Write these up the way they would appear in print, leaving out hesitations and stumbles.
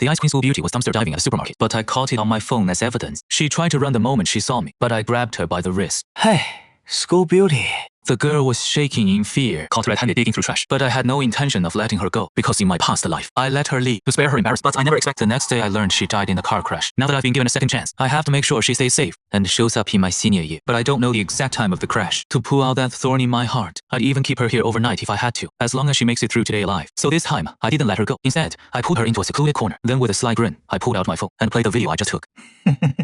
The ice cream school beauty was dumpster diving at a supermarket, but I caught it on my phone as evidence. She tried to run the moment she saw me, but I grabbed her by the wrist. Hey, school beauty. The girl was shaking in fear, caught red-handed digging through trash, but I had no intention of letting her go, because in my past life, I let her leave to spare her embarrassment, but I never expected the next day I learned she died in a car crash. Now that I've been given a second chance, I have to make sure she stays safe and shows up in my senior year, but I don't know the exact time of the crash. To pull out that thorn in my heart, I'd even keep her here overnight if I had to, as long as she makes it through today alive. So this time, I didn't let her go. Instead, I pulled her into a secluded corner. Then with a sly grin, I pulled out my phone and played the video I just took.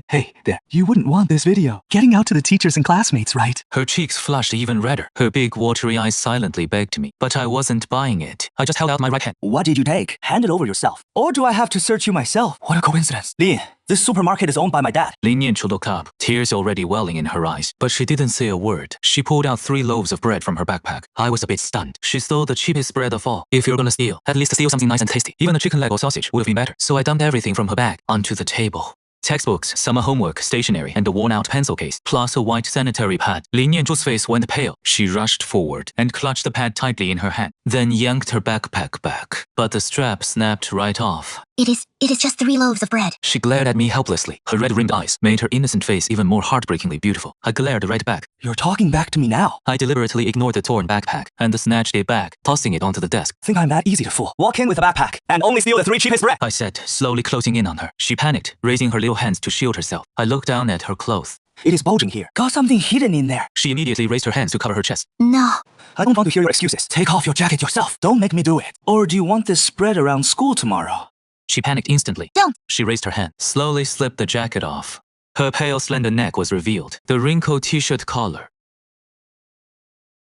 Hey, there. You wouldn't want this video getting out to the teachers and classmates, right? Her cheeks flushed even redder. Her big watery eyes silently begged me, but I wasn't buying it. I just held out my right hand. What did you take? Hand it over yourself. Or do I have to search you myself? What a coincidence. Lin, this supermarket is owned by my dad. Lin Yanchu looked up, tears already welling in her eyes, but she didn't say a word. She pulled out 3 loaves of bread from her backpack. I was a bit stunned. She stole the cheapest bread of all. If you're gonna steal, at least steal something nice and tasty. Even a chicken leg or sausage would have been better. So I dumped everything from her bag onto the table. Textbooks, summer homework, stationery, and a worn-out pencil case, plus a white sanitary pad. Lin Yanchu's face went pale. She rushed forward and clutched the pad tightly in her hand, then yanked her backpack back. But the strap snapped right off. It is just 3 loaves of bread. She glared at me helplessly. Her red-rimmed eyes made her innocent face even more heartbreakingly beautiful. I glared right back. You're talking back to me now. I deliberately ignored the torn backpack and snatched it back, tossing it onto the desk. Think I'm that easy to fool? Walk in with a backpack and only steal the 3 cheapest bread, I said, slowly closing in on her. She panicked, raising her little hands to shield herself. I looked down at her clothes. It is bulging here. Got something hidden in there. She immediately raised her hands to cover her chest. No. I don't want to hear your excuses. Take off your jacket yourself. Don't make me do it. Or do you want this spread around school tomorrow? She panicked instantly. Don't. She raised her hand, slowly slipped the jacket off. Her pale, slender neck was revealed, the wrinkled t-shirt collar.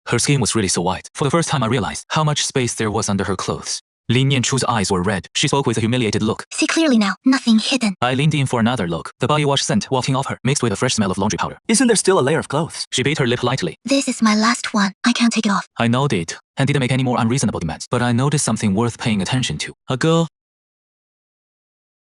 Her skin was really so white. For the first time I realized how much space there was under her clothes. Lin Yanchu's eyes were red. She spoke with a humiliated look. See clearly now. Nothing hidden. I leaned in for another look. The body wash scent wafting off her, mixed with a fresh smell of laundry powder. Isn't there still a layer of clothes? She bit her lip lightly. This is my last one. I can't take it off. I nodded and didn't make any more unreasonable demands, but I noticed something worth paying attention to. A girl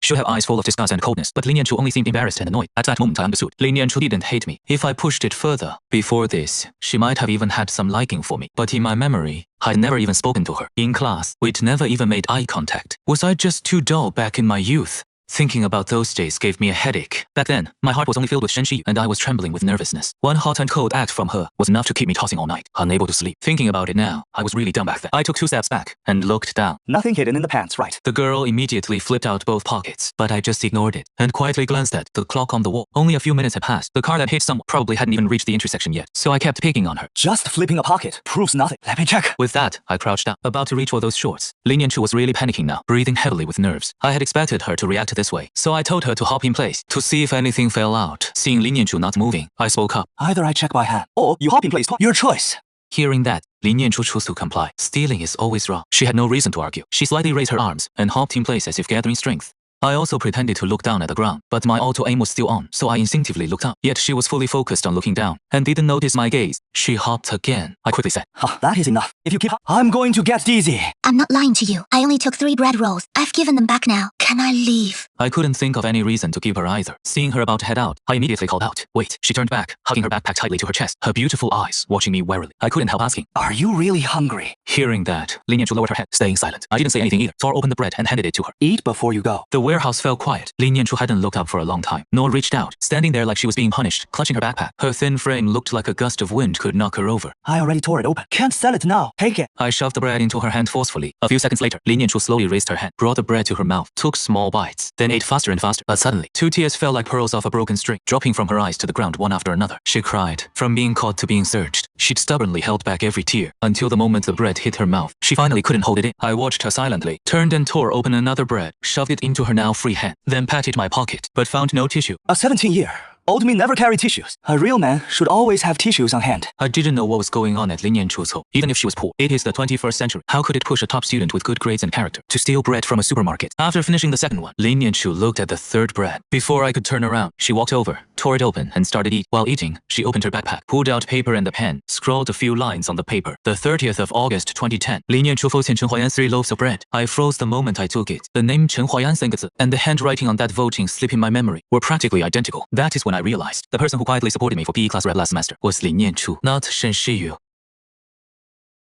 should have eyes full of disgust and coldness, but Lin Yanchu only seemed embarrassed and annoyed. At that moment I understood. Lin Yanchu didn't hate me. If I pushed it further, before this, she might have even had some liking for me. But in my memory, I'd never even spoken to her. In class, we'd never even made eye contact. Was I just too dull back in my youth? Thinking about those days gave me a headache. Back then, my heart was only filled with Shenxi, and I was trembling with nervousness. One hot and cold act from her was enough to keep me tossing all night, unable to sleep. Thinking about it now, I was really dumb back then. I took 2 steps back and looked down. Nothing hidden in the pants, right? The girl immediately flipped out both pockets, but I just ignored it and quietly glanced at the clock on the wall. Only a few minutes had passed. The car that hit someone probably hadn't even reached the intersection yet, so I kept picking on her. Just flipping a pocket proves nothing. Let me check. With that, I crouched down, about to reach for those shorts. Lin Yanchu was really panicking now, breathing heavily with nerves. I had expected her to react this way, so I told her to hop in place to see if anything fell out. Seeing Lin Yanchu not moving, I spoke up. Either I check by hand, or you hop in place. Your choice. Hearing that, Lin Yanchu chose to comply. Stealing is always wrong. She had no reason to argue. She slightly raised her arms and hopped in place as if gathering strength. I also pretended to look down at the ground, but my auto-aim was still on, so I instinctively looked up. Yet she was fully focused on looking down, and didn't notice my gaze. She hopped again. I quickly said, That is enough. If you keep I'm going to get dizzy. I'm not lying to you. I only took 3 bread rolls. I've given them back now. Can I leave? I couldn't think of any reason to keep her either. Seeing her about to head out, I immediately called out. Wait. She turned back, hugging her backpack tightly to her chest, her beautiful eyes watching me warily. I couldn't help asking, Are you really hungry? Hearing that, Lin Yanchu lowered her head, staying silent. I didn't say anything either, so I opened the bread and handed it to her. Eat before you go. The warehouse fell quiet. Lin Yanchu hadn't looked up for a long time, nor reached out, standing there like she was being punished, clutching her backpack. Her thin frame looked like a gust of wind could knock her over. I already tore it open. Can't sell it now. Take it. I shoved the bread into her hand forcefully. A few seconds later, Lin Yanchu slowly raised her hand, brought the bread to her mouth, took small bites, then ate faster and faster. But suddenly, 2 tears fell like pearls off a broken string, dropping from her eyes to the ground one after another. She cried. From being caught to being searched, she'd stubbornly held back every tear, until the moment the bread hit her mouth. She finally couldn't hold it in. I watched her silently, turned and tore open another bread, shoved it into her now free hand, then patted my pocket, but found no tissue. A 17-year-old me never carry tissues. A real man should always have tissues on hand. I didn't know what was going on at Lin Yanchu's home. Even if she was poor, it is the 21st century. How could it push a top student with good grades and character to steal bread from a supermarket? After finishing the second one, Lin Yanchu looked at the 3rd bread. Before I could turn around, she walked over, tore it open, and started eating. While eating, she opened her backpack, pulled out paper and a pen, scrawled a few lines on the paper. The 30th of August 2010. Lin Yanchu voted Chen Huayan 3 loaves of bread. I froze the moment I took it. The name Chen Huayan 3 个字 and the handwriting on that voting slip in my memory were practically identical. That is when I realized the person who quietly supported me for PE class rep last semester was Lin Yanchu, not Shen Shiyu.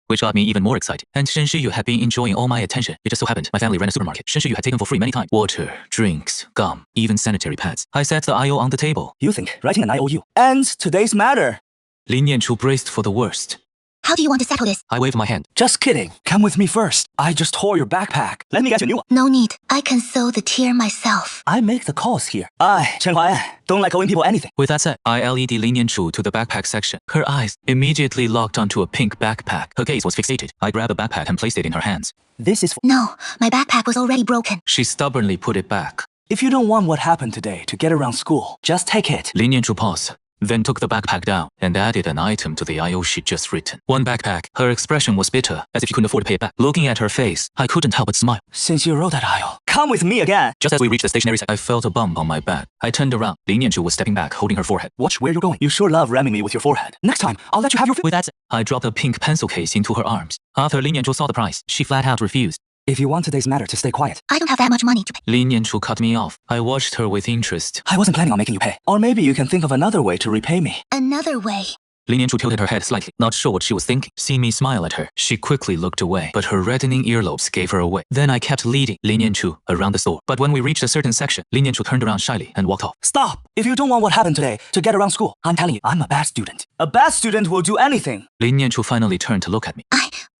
which got me even more excited. And Shen Shiyu had been enjoying all my attention. It just so happened my family ran a supermarket. Shen Shiyu had taken for free many times. Water, drinks, gum, even sanitary pads. I set the IO on the table. You think writing an IOU ends today's matter? Lin Yanchu braced for the worst. How do you want to settle this? I waved my hand. Just kidding. Come with me first. I just tore your backpack. Let me get you a new one. No need. I can sew the tear myself. I make the calls here. I, Chen Huaian, don't like owing people anything. With that said, I LED Lin Yanchu to the backpack section. Her eyes immediately locked onto a pink backpack. Her gaze was fixated. I grabbed the backpack and placed it in her hands. This is for... No, my backpack was already broken. She stubbornly put it back. If you don't want what happened today to get around school, just take it. Lin Yanchu paused, then took the backpack down and added an item to the IO she'd just written. One backpack. Her expression was bitter, as if she couldn't afford to pay it back. Looking at her face, I couldn't help but smile. Since you wrote that IO, come with me again. Just as we reached the stationery section, I felt a bump on my back. I turned around. Lin Yanchu was stepping back, holding her forehead. Watch where you're going. You sure love ramming me with your forehead. Next time, I'll let you have your... With that said, I dropped a pink pencil case into her arms. After Lin Yanchu saw the price, she flat out refused. If you want today's matter to stay quiet. I don't have that much money to pay. Lin Yanchu cut me off. I watched her with interest. I wasn't planning on making you pay. Or maybe you can think of another way to repay me. Another way. Lin Yanchu tilted her head slightly, not sure what she was thinking. Seeing me smile at her, she quickly looked away, but her reddening earlobes gave her away. Then I kept leading Lin Yanchu around the store. But when we reached a certain section, Lin Yanchu turned around shyly and walked off. Stop! If you don't want what happened today to get around school, I'm telling you, I'm a bad student. A bad student will do anything. Lin Yanchu finally turned to look at me.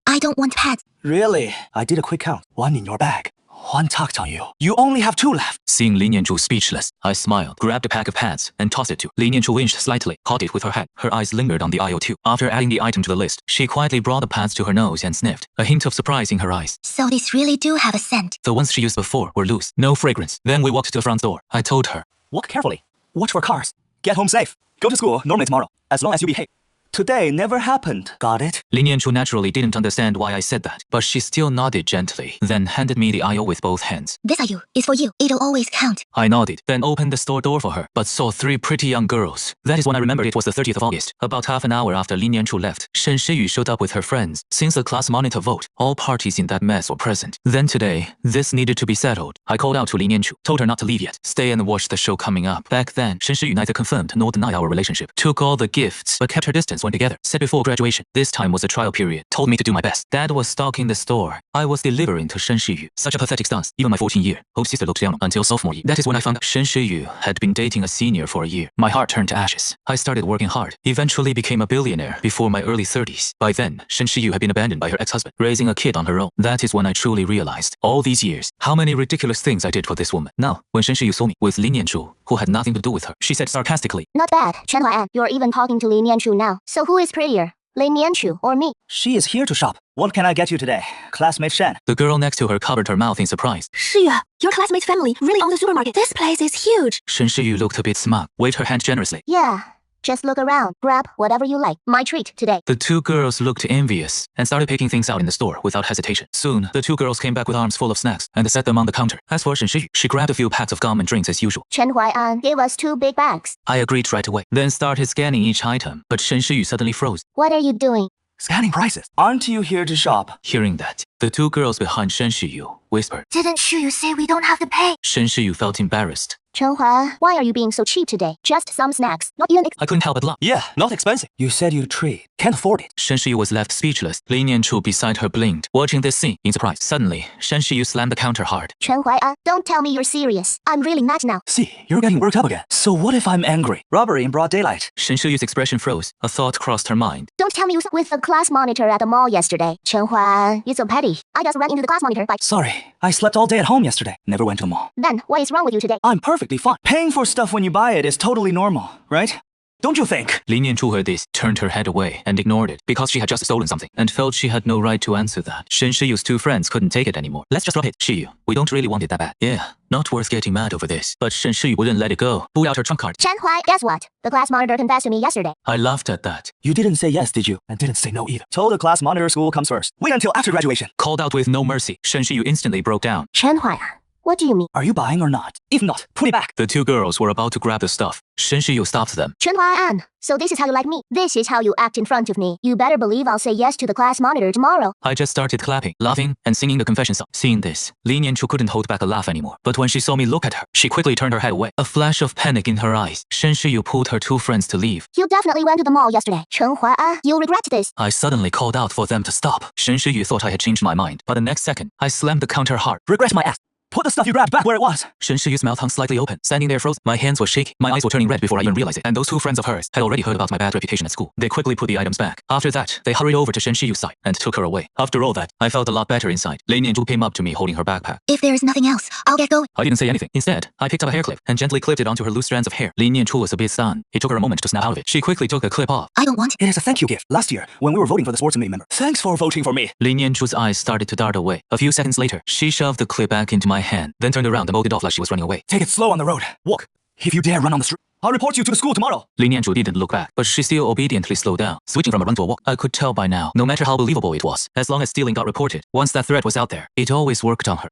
I don't want pads. Really? I did a quick count. One in your bag. One tucked on you. You only have 2 left. Seeing Lin Yanchu speechless, I smiled, grabbed a pack of pads, and tossed it to. Lin Yanchu winced slightly, caught it with her hand. Her eyes lingered on the IO too. After adding the item to the list, she quietly brought the pads to her nose and sniffed, a hint of surprise in her eyes. So these really do have a scent. The ones she used before were loose, no fragrance. Then we walked to the front door. I told her, Walk carefully. Watch for cars. Get home safe. Go to school normally tomorrow, as long as you behave. Today never happened. Got it? Lin Yanchu naturally didn't understand why I said that, but she still nodded gently, then handed me the IO with both hands. This IU is for you. It'll always count. I nodded, then opened the store door for her, but saw 3 pretty young girls. That is when I remembered it was the 30th of August. About half an hour after Lin Yanchu left, Shen Shiyu showed up with her friends. Since the class monitor vote, all parties in that mess were present. Then today, this needed to be settled. I called out to Lin Yanchu, told her not to leave yet, stay and watch the show coming up. Back then, Shen Shiyu neither confirmed nor denied our relationship, took all the gifts, but kept her distance when together. Said before graduation, this time was a trial period, told me to do my best. Dad was stocking the store. I was delivering to Shen Shiyu. Such a pathetic stance. Even my 14-year-old sister looked down until sophomore year. That is when I found out Shen Shiyu had been dating a senior for a year. My heart turned to ashes. I started working hard, eventually became a billionaire before my early 30s. By then, Shen Shiyu had been abandoned by her ex-husband, raising a kid on her own. That is when I truly realized, all these years, how many ridiculous things I did for this woman. Now, when Shen Shiyu saw me with Lin Yanchu, who had nothing to do with her, she said sarcastically, Not bad, Chen Huaian. You're even talking to Lin Yanchu now. So who is prettier? Lin Yanchu or me? She is here to shop. What can I get you today, classmate Shen? The girl next to her covered her mouth in surprise. Shiyu, your classmate's family really own the supermarket. This place is huge. Shen Shiyu looked a bit smug, waved her hand generously. Yeah. Just look around, grab whatever you like. My treat today. The 2 girls looked envious and started picking things out in the store without hesitation. Soon, the 2 girls came back with arms full of snacks and set them on the counter. As for Shen Shiyu, she grabbed a few packs of gum and drinks as usual. Chen Huaian gave us 2 big bags. I agreed right away, then started scanning each item, but Shen Shiyu suddenly froze. What are you doing? Scanning prices. Aren't you here to shop? Hearing that, the 2 girls behind Shen Shiyu whispered. Didn't Shiyu say we don't have to pay? Shen Shiyu felt embarrassed. Chen Huaian, why are you being so cheap today? Just some snacks, not even I couldn't help but laugh. Yeah, not expensive. You said you'd treat. Can't afford it. Shen Shiyu was left speechless. Lin Yanchu beside her blinked, watching this scene in surprise. Suddenly, Shen Shiyu slammed the counter hard. Chen Huaian, don't tell me you're serious. I'm really mad now. See, you're getting worked up again. So what if I'm angry? Robbery in broad daylight. Shen Shiyu's expression froze. A thought crossed her mind. Don't tell me you with the class monitor at the mall yesterday. Chen Huaian, you're so petty. I just ran into the class monitor by... Sorry, I slept all day at home yesterday. Never went to the mall. Then, what is wrong with you today? I'm perfectly fine. Paying for stuff when you buy it is totally normal, right? Don't you think? Lin Yanchu heard this, turned her head away, and ignored it, because she had just stolen something, and felt she had no right to answer that. Shen Shiyu's 2 friends couldn't take it anymore. Let's just drop it, Shiyu. We don't really want it that bad. Yeah, not worth getting mad over this. But Shen Shiyu wouldn't let it go. Pulled out her trump card. Chen Huaian, guess what? The class monitor confessed to me yesterday. I laughed at that. You didn't say yes, did you? And didn't say no either. Told the class monitor school comes first. Wait until after graduation. Called out with no mercy. Shen Shiyu instantly broke down. Chen Huaian, What do you mean? Are you buying or not? If not, put it back. The two girls were about to grab the stuff. Shen Shiyu stopped them. An, so this is how you like me. This is how you act in front of me. You better believe I'll say yes to the class monitor tomorrow. I just started clapping, laughing, and singing the confession song. Seeing this, Li Nianchu couldn't hold back a laugh anymore. But when she saw me look at her, she quickly turned her head away. A flash of panic in her eyes. Shen Shiyu pulled her two friends to leave. You definitely went to the mall yesterday. An, you'll regret this. I suddenly called out for them to stop. Shen Shiyu thought I had changed my mind, but the next second, I slammed the counter hard. Regret my ass. Put the stuff you grabbed back where it was. Shen Shiyu's mouth hung slightly open, standing there frozen. My hands were shaking, my eyes were turning red before I even realized it. And those two friends of hers had already heard about my bad reputation at school. They quickly put the items back. After that, they hurried over to Shen Shiyu's side and took her away. After all that, I felt a lot better inside. Lei Nianzhu came up to me holding her backpack. If there is nothing else, I'll get going. I didn't say anything. Instead, I picked up a hair clip and gently clipped it onto her loose strands of hair. Li Nianzhu was a bit stunned. It took her a moment to snap out of it. She quickly took the clip off. I don't want it. It is a thank you gift. Last year, when we were voting for the sports committee member. Thanks for voting for me. Li Nianzhu's eyes started to dart away. A few seconds later, she shoved the clip back into my hand, then turned around and bolted off like she was running away. Take it slow on the road. Walk. If you dare run on the street, I'll report you to the school tomorrow. Li Nianzhu didn't look back, but she still obediently slowed down, switching from a run to a walk. I could tell by now, no matter how believable it was, as long as stealing got reported, once that threat was out there, it always worked on her.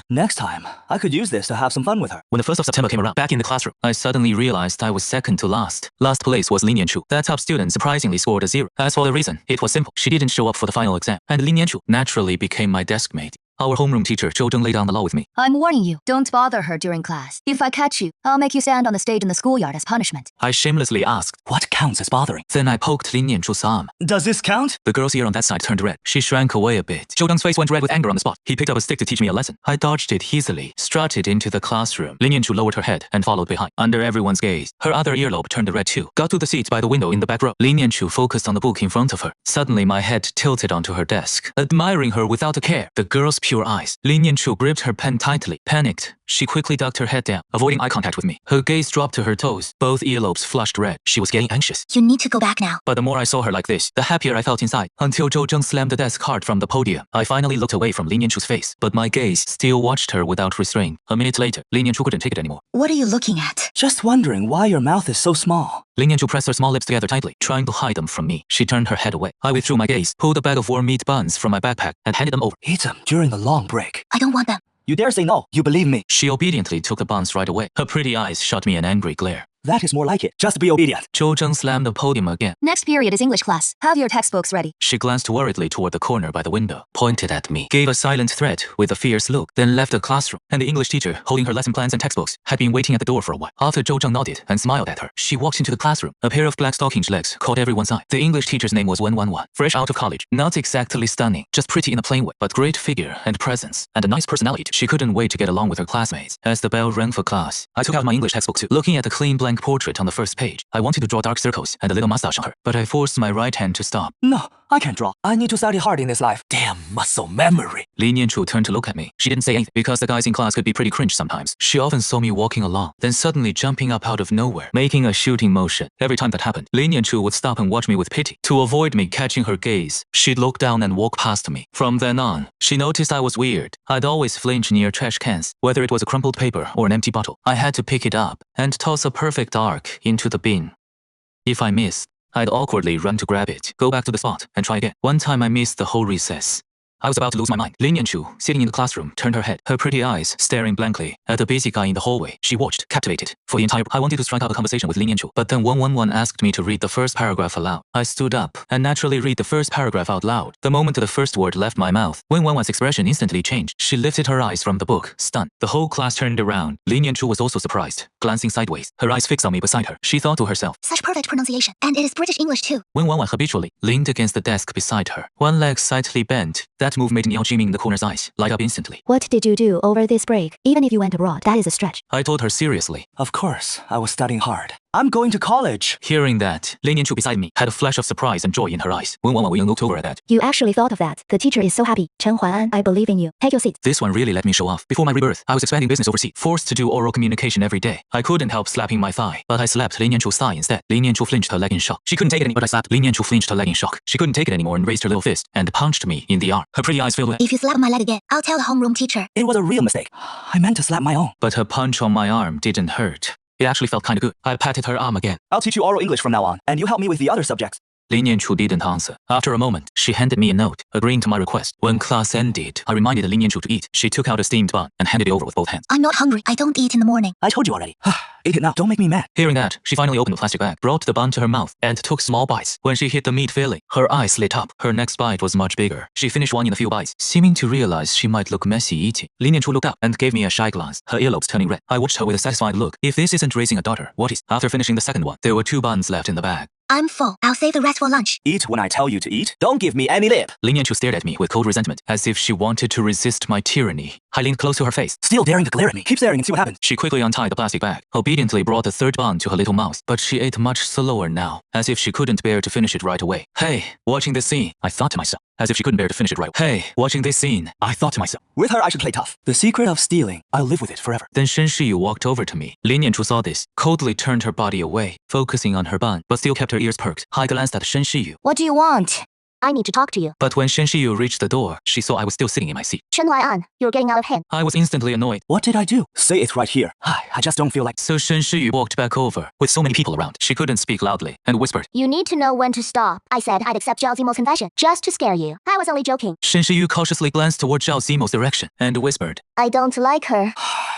Next time, I could use this to have some fun with her. When the 1st of September came around, back in the classroom, I suddenly realized I was second to last. Last place was Li Nianzhu. That top student surprisingly scored a 0. As for the reason, it was simple. She didn't show up for the final exam, and Li Nianzhu naturally became my desk mate. Our homeroom teacher, Zhou Zheng, laid down the law with me. I'm warning you, don't bother her during class. If I catch you, I'll make you stand on the stage in the schoolyard as punishment. I shamelessly asked. What counts as bothering? Then I poked Li Nianzhu's arm. Does this count? The girl's ear on that side turned red. She shrank away a bit. Zhou Zheng's face went red with anger on the spot. He picked up a stick to teach me a lesson. I dodged it easily, strutted into the classroom. Li Nianzhu lowered her head and followed behind. Under everyone's gaze, her other earlobe turned red too. Got to the seat by the window in the back row. Li Nianzhu focused on the book in front of her. Suddenly, my head tilted onto her desk, admiring her without a care. The girl's pure eyes. Li Nianzhu gripped her pen tightly. Panicked, she quickly ducked her head down, avoiding eye contact with me. Her gaze dropped to her toes. Both earlobes flushed red. She was getting anxious. You need to go back now. But the more I saw her like this, the happier I felt inside. Until Zhou Zheng slammed the desk hard from the podium. I finally looked away from Li Nianzhu's face, but my gaze still watched her without restraint. A minute later, Li Nianzhu couldn't take it anymore. What are you looking at? Just wondering why your mouth is so small. Li Nianzhu pressed her small lips together tightly, trying to hide them from me. She turned her head away. I withdrew my gaze, pulled a bag of warm meat buns from my backpack, and handed them over. Eat them during the long break. I don't want them. You dare say no. You believe me. She obediently took the buns right away. Her pretty eyes shot me an angry glare. That is more like it. Just be obedient. Zhou Zheng slammed the podium again. Next period is English class. Have your textbooks ready. She glanced worriedly toward the corner by the window, pointed at me, gave a silent threat with a fierce look, then left the classroom. And the English teacher, holding her lesson plans and textbooks, had been waiting at the door for a while. After Zhou Zheng nodded and smiled at her, she walked into the classroom. A pair of black stockinged legs caught everyone's eye. The English teacher's name was 111. Fresh out of college, not exactly stunning, just pretty in a plain way, but great figure and presence, and a nice personality. She couldn't wait to get along with her classmates. As the bell rang for class, I took out my English textbook too. Looking at the clean blank portrait on the first page, I wanted to draw dark circles and a little mustache on her, but I forced my right hand to stop. No, I can't draw. I need to study hard in this life. Damn muscle memory. Li Nianzhu turned to look at me. She didn't say anything, because the guys in class could be pretty cringe sometimes. She often saw me walking along, then suddenly jumping up out of nowhere, making a shooting motion. Every time that happened, Li Nianzhu would stop and watch me with pity. To avoid me catching her gaze, she'd look down and walk past me. From then on, she noticed I was weird. I'd always flinch near trash cans, whether it was a crumpled paper or an empty bottle. I had to pick it up and toss a perfect arc into the bin. If I missed, I'd awkwardly run to grab it, go back to the spot, and try again. One time I missed the whole recess. I was about to lose my mind. Li Nianzhu, sitting in the classroom, turned her head, her pretty eyes staring blankly at the busy guy in the hallway. She watched, captivated. For the entire I wanted to strike up a conversation with Li Nianzhu, but then 111 asked me to read the first paragraph aloud. I stood up and naturally read the first paragraph out loud. The moment the first word left my mouth, 111's expression instantly changed. She lifted her eyes from the book, stunned. The whole class turned around. Li Nianzhu was also surprised, glancing sideways, her eyes fixed on me beside her. She thought to herself, Such perfect pronunciation. And it is British English too. 111 habitually leaned against the desk beside her, one leg slightly bent. That move made Niao Jiming the corner's eyes light up instantly. What did you do over this break? Even if you went abroad, that is a stretch. I told her seriously. Of course, I was studying hard. I'm going to college. Hearing that, Li Nianzhu beside me had a flash of surprise and joy in her eyes. 111 looked over at that. You actually thought of that. The teacher is so happy. Chen Huanan, I believe in you. Take your seat. This one really let me show off. Before my rebirth, I was expanding business overseas, forced to do oral communication every day. I couldn't help slapping my thigh, but I slapped Li Nianzhu's thigh instead. Li Nianzhu flinched her leg in shock. She couldn't take it anymore, but I slapped. Li Nianzhu flinched her leg in shock. She couldn't take it anymore and raised her little fist and punched me in the arm. Her pretty eyes filled with. If you slap my leg again, I'll tell the homeroom teacher. It was a real mistake. I meant to slap my own. But her punch on my arm didn't hurt. It actually felt kinda good. I patted her arm again. I'll teach you oral English from now on, and you help me with the other subjects. Li Nianchu didn't answer. After a moment, she handed me a note, agreeing to my request. When class ended, I reminded Li Nianchu to eat. She took out a steamed bun and handed it over with both hands. I'm not hungry. I don't eat in the morning. I told you already. Eat it now. Don't make me mad. Hearing that, she finally opened the plastic bag, brought the bun to her mouth, and took small bites. When she hit the meat filling, her eyes lit up. Her next bite was much bigger. She finished one in a few bites, seeming to realize she might look messy eating. Li Nianchu looked up and gave me a shy glance, her earlobes turning red. I watched her with a satisfied look. If this isn't raising a daughter, what is? After finishing the second one, there were 2 buns left in the bag. I'm full. I'll save the rest for lunch. Eat when I tell you to eat. Don't give me any lip. Li Nianchu stared at me with cold resentment, as if she wanted to resist my tyranny. I leaned close to her face. Still daring to glare at me. Keep staring and see what happens. She quickly untied the plastic bag, obediently brought the 3rd bun to her little mouth, but she ate much slower now, as if she couldn't bear to finish it right away. Hey, watching this scene, I thought to myself. As if she couldn't bear to finish it right away. Hey, watching this scene, I thought to myself. With her, I should play tough. The secret of stealing, I'll live with it forever. Then Shen Shiyu walked over to me. Li Nianchu saw this, coldly turned her body away, focusing on her bun, but still kept her ears perked. I glanced at Shen Shiyu. What do you want? I need to talk to you. But when Shen Shiyu reached the door, she saw I was still sitting in my seat. Chen Huai'an, you're getting out of hand. I was instantly annoyed. What did I do? Say it right here. I just don't feel like... So Shen Shiyu walked back over. With so many people around, she couldn't speak loudly, and whispered. You need to know when to stop. I said I'd accept Zhao Zimo's confession, just to scare you. I was only joking. Shen Shiyu cautiously glanced toward Zhao Zimo's direction, and whispered. I don't like her.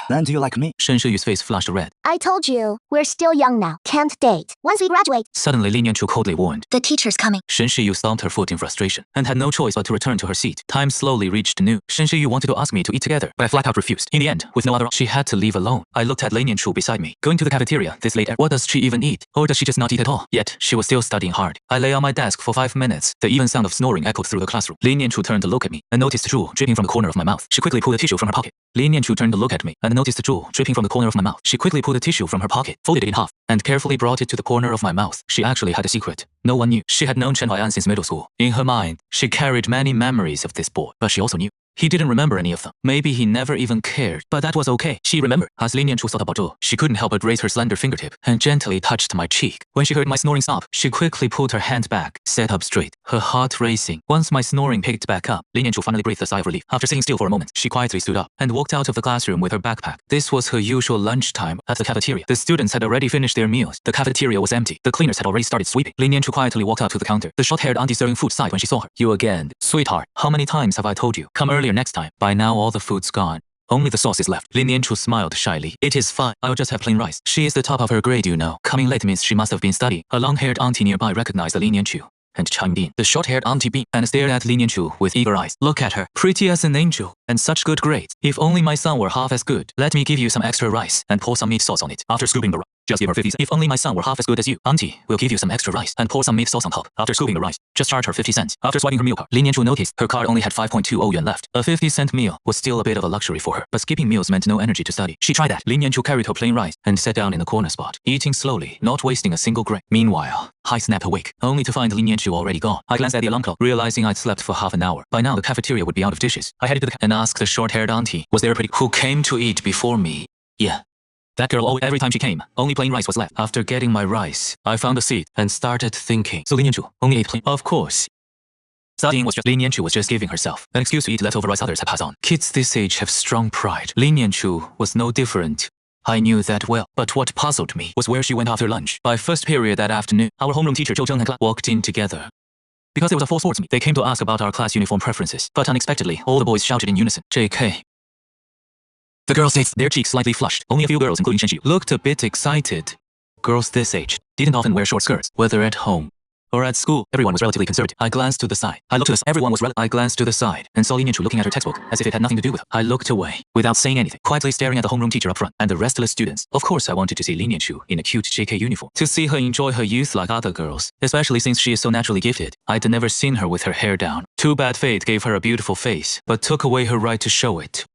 Then do you like me? Shen Shiyu's face flushed red. I told you, we're still young now. Can't date. Once we graduate. Suddenly, Li Nianchu coldly warned. The teacher's coming. Shen Shiyu stomped her foot in frustration, and had no choice but to return to her seat. Time slowly reached noon. Shen Shiyu wanted to ask me to eat together, but I flat out refused. In the end, with no other option, she had to leave alone. I looked at Li Nianchu beside me. Going to the cafeteria this late, what does she even eat? Or does she just not eat at all? Yet, she was still studying hard. I lay on my desk for 5 minutes. The even sound of snoring echoed through the classroom. Li Nianchu turned to look at me, and noticed drool dripping from the corner of my mouth. She quickly pulled a tissue from her pocket. Li Nianchu turned to look at me, and noticed the drool dripping from the corner of my mouth. She quickly pulled a tissue from her pocket, folded it in half, and carefully brought it to the corner of my mouth. She actually had a secret. No one knew. She had known Chen Huai'an since middle school. In her mind, she carried many memories of this boy, but she also knew. He didn't remember any of them. Maybe he never even cared, but that was okay. She remembered. As Li Nianchu thought about Zhou, she couldn't help but raise her slender fingertip and gently touched my cheek. When she heard my snoring stop, she quickly pulled her hand back, sat up straight, her heart racing. Once my snoring picked back up, Li Nianchu finally breathed a sigh of relief. After sitting still for a moment, she quietly stood up and walked out of the classroom with her backpack. This was her usual lunchtime at the cafeteria. The students had already finished their meals. The cafeteria was empty. The cleaners had already started sweeping. Li Nianchu quietly walked out to the counter. The short-haired auntie serving food sighed when she saw her. You again. Sweetheart, how many times have I told you? Come earlier next time. By now all the food's gone. Only the sauce is left. Li Nianchu smiled shyly. It is fine. I'll just have plain rice. She is the top of her grade, you know. Coming late means she must have been studying. A long-haired auntie nearby recognized Li Nianchu and chimed in. The short-haired auntie beamed and stared at Li Nianchu with eager eyes. Look at her. Pretty as an angel. And such good grades. If only my son were half as good. Let me give you some extra rice and pour some meat sauce on it. After scooping the rice, just give her 50 cents. If only my son were half as good as you. Auntie, we'll give you some extra rice and pour some meat sauce on top. After scooping the rice, just charge her 50 cents. After swiping her meal card, Li Nianchu noticed her card only had 5.20 yuan left. A 50-cent meal was still a bit of a luxury for her, but skipping meals meant no energy to study. She tried that. Li Nianchu carried her plain rice and sat down in the corner spot, eating slowly, not wasting a single grain. Meanwhile, I snapped awake, only to find Li Nianchu already gone. I glanced at the alarm clock, realizing I'd slept for half an hour. By now, the cafeteria would be out of dishes. I headed to the and asked the short-haired auntie, was there a pretty who came to eat before me? Yeah. That girl always, every time she came, only plain rice was left. After getting my rice, I found a seat and started thinking. So Li Nianchu only ate plain? Of course. Studying was just Li Nianchu was just giving herself an excuse to eat leftover rice others had passed on. Kids this age have strong pride. Li Nianchu was no different. I knew that well, but what puzzled me was where she went after lunch. By first period that afternoon, our homeroom teacher Zhou Zheng and class walked in together. Because there was a full sports meet, they came to ask about our class uniform preferences, but unexpectedly, all the boys shouted in unison, JK. The girls' ate, their cheeks slightly flushed. Only a few girls, including Shen Shiyu, looked a bit excited. Girls this age didn't often wear short skirts, whether at home or at school. Everyone was relatively conservative. I glanced to the side. I glanced to the side and saw Li Nianchu looking at her textbook as if it had nothing to do with her. I looked away without saying anything, quietly staring at the homeroom teacher up front and the restless students. Of course, I wanted to see Li Nianchu in a cute JK uniform, to see her enjoy her youth like other girls, especially since she is so naturally gifted. I'd never seen her with her hair down. Too bad fate gave her a beautiful face, but took away her right to show it.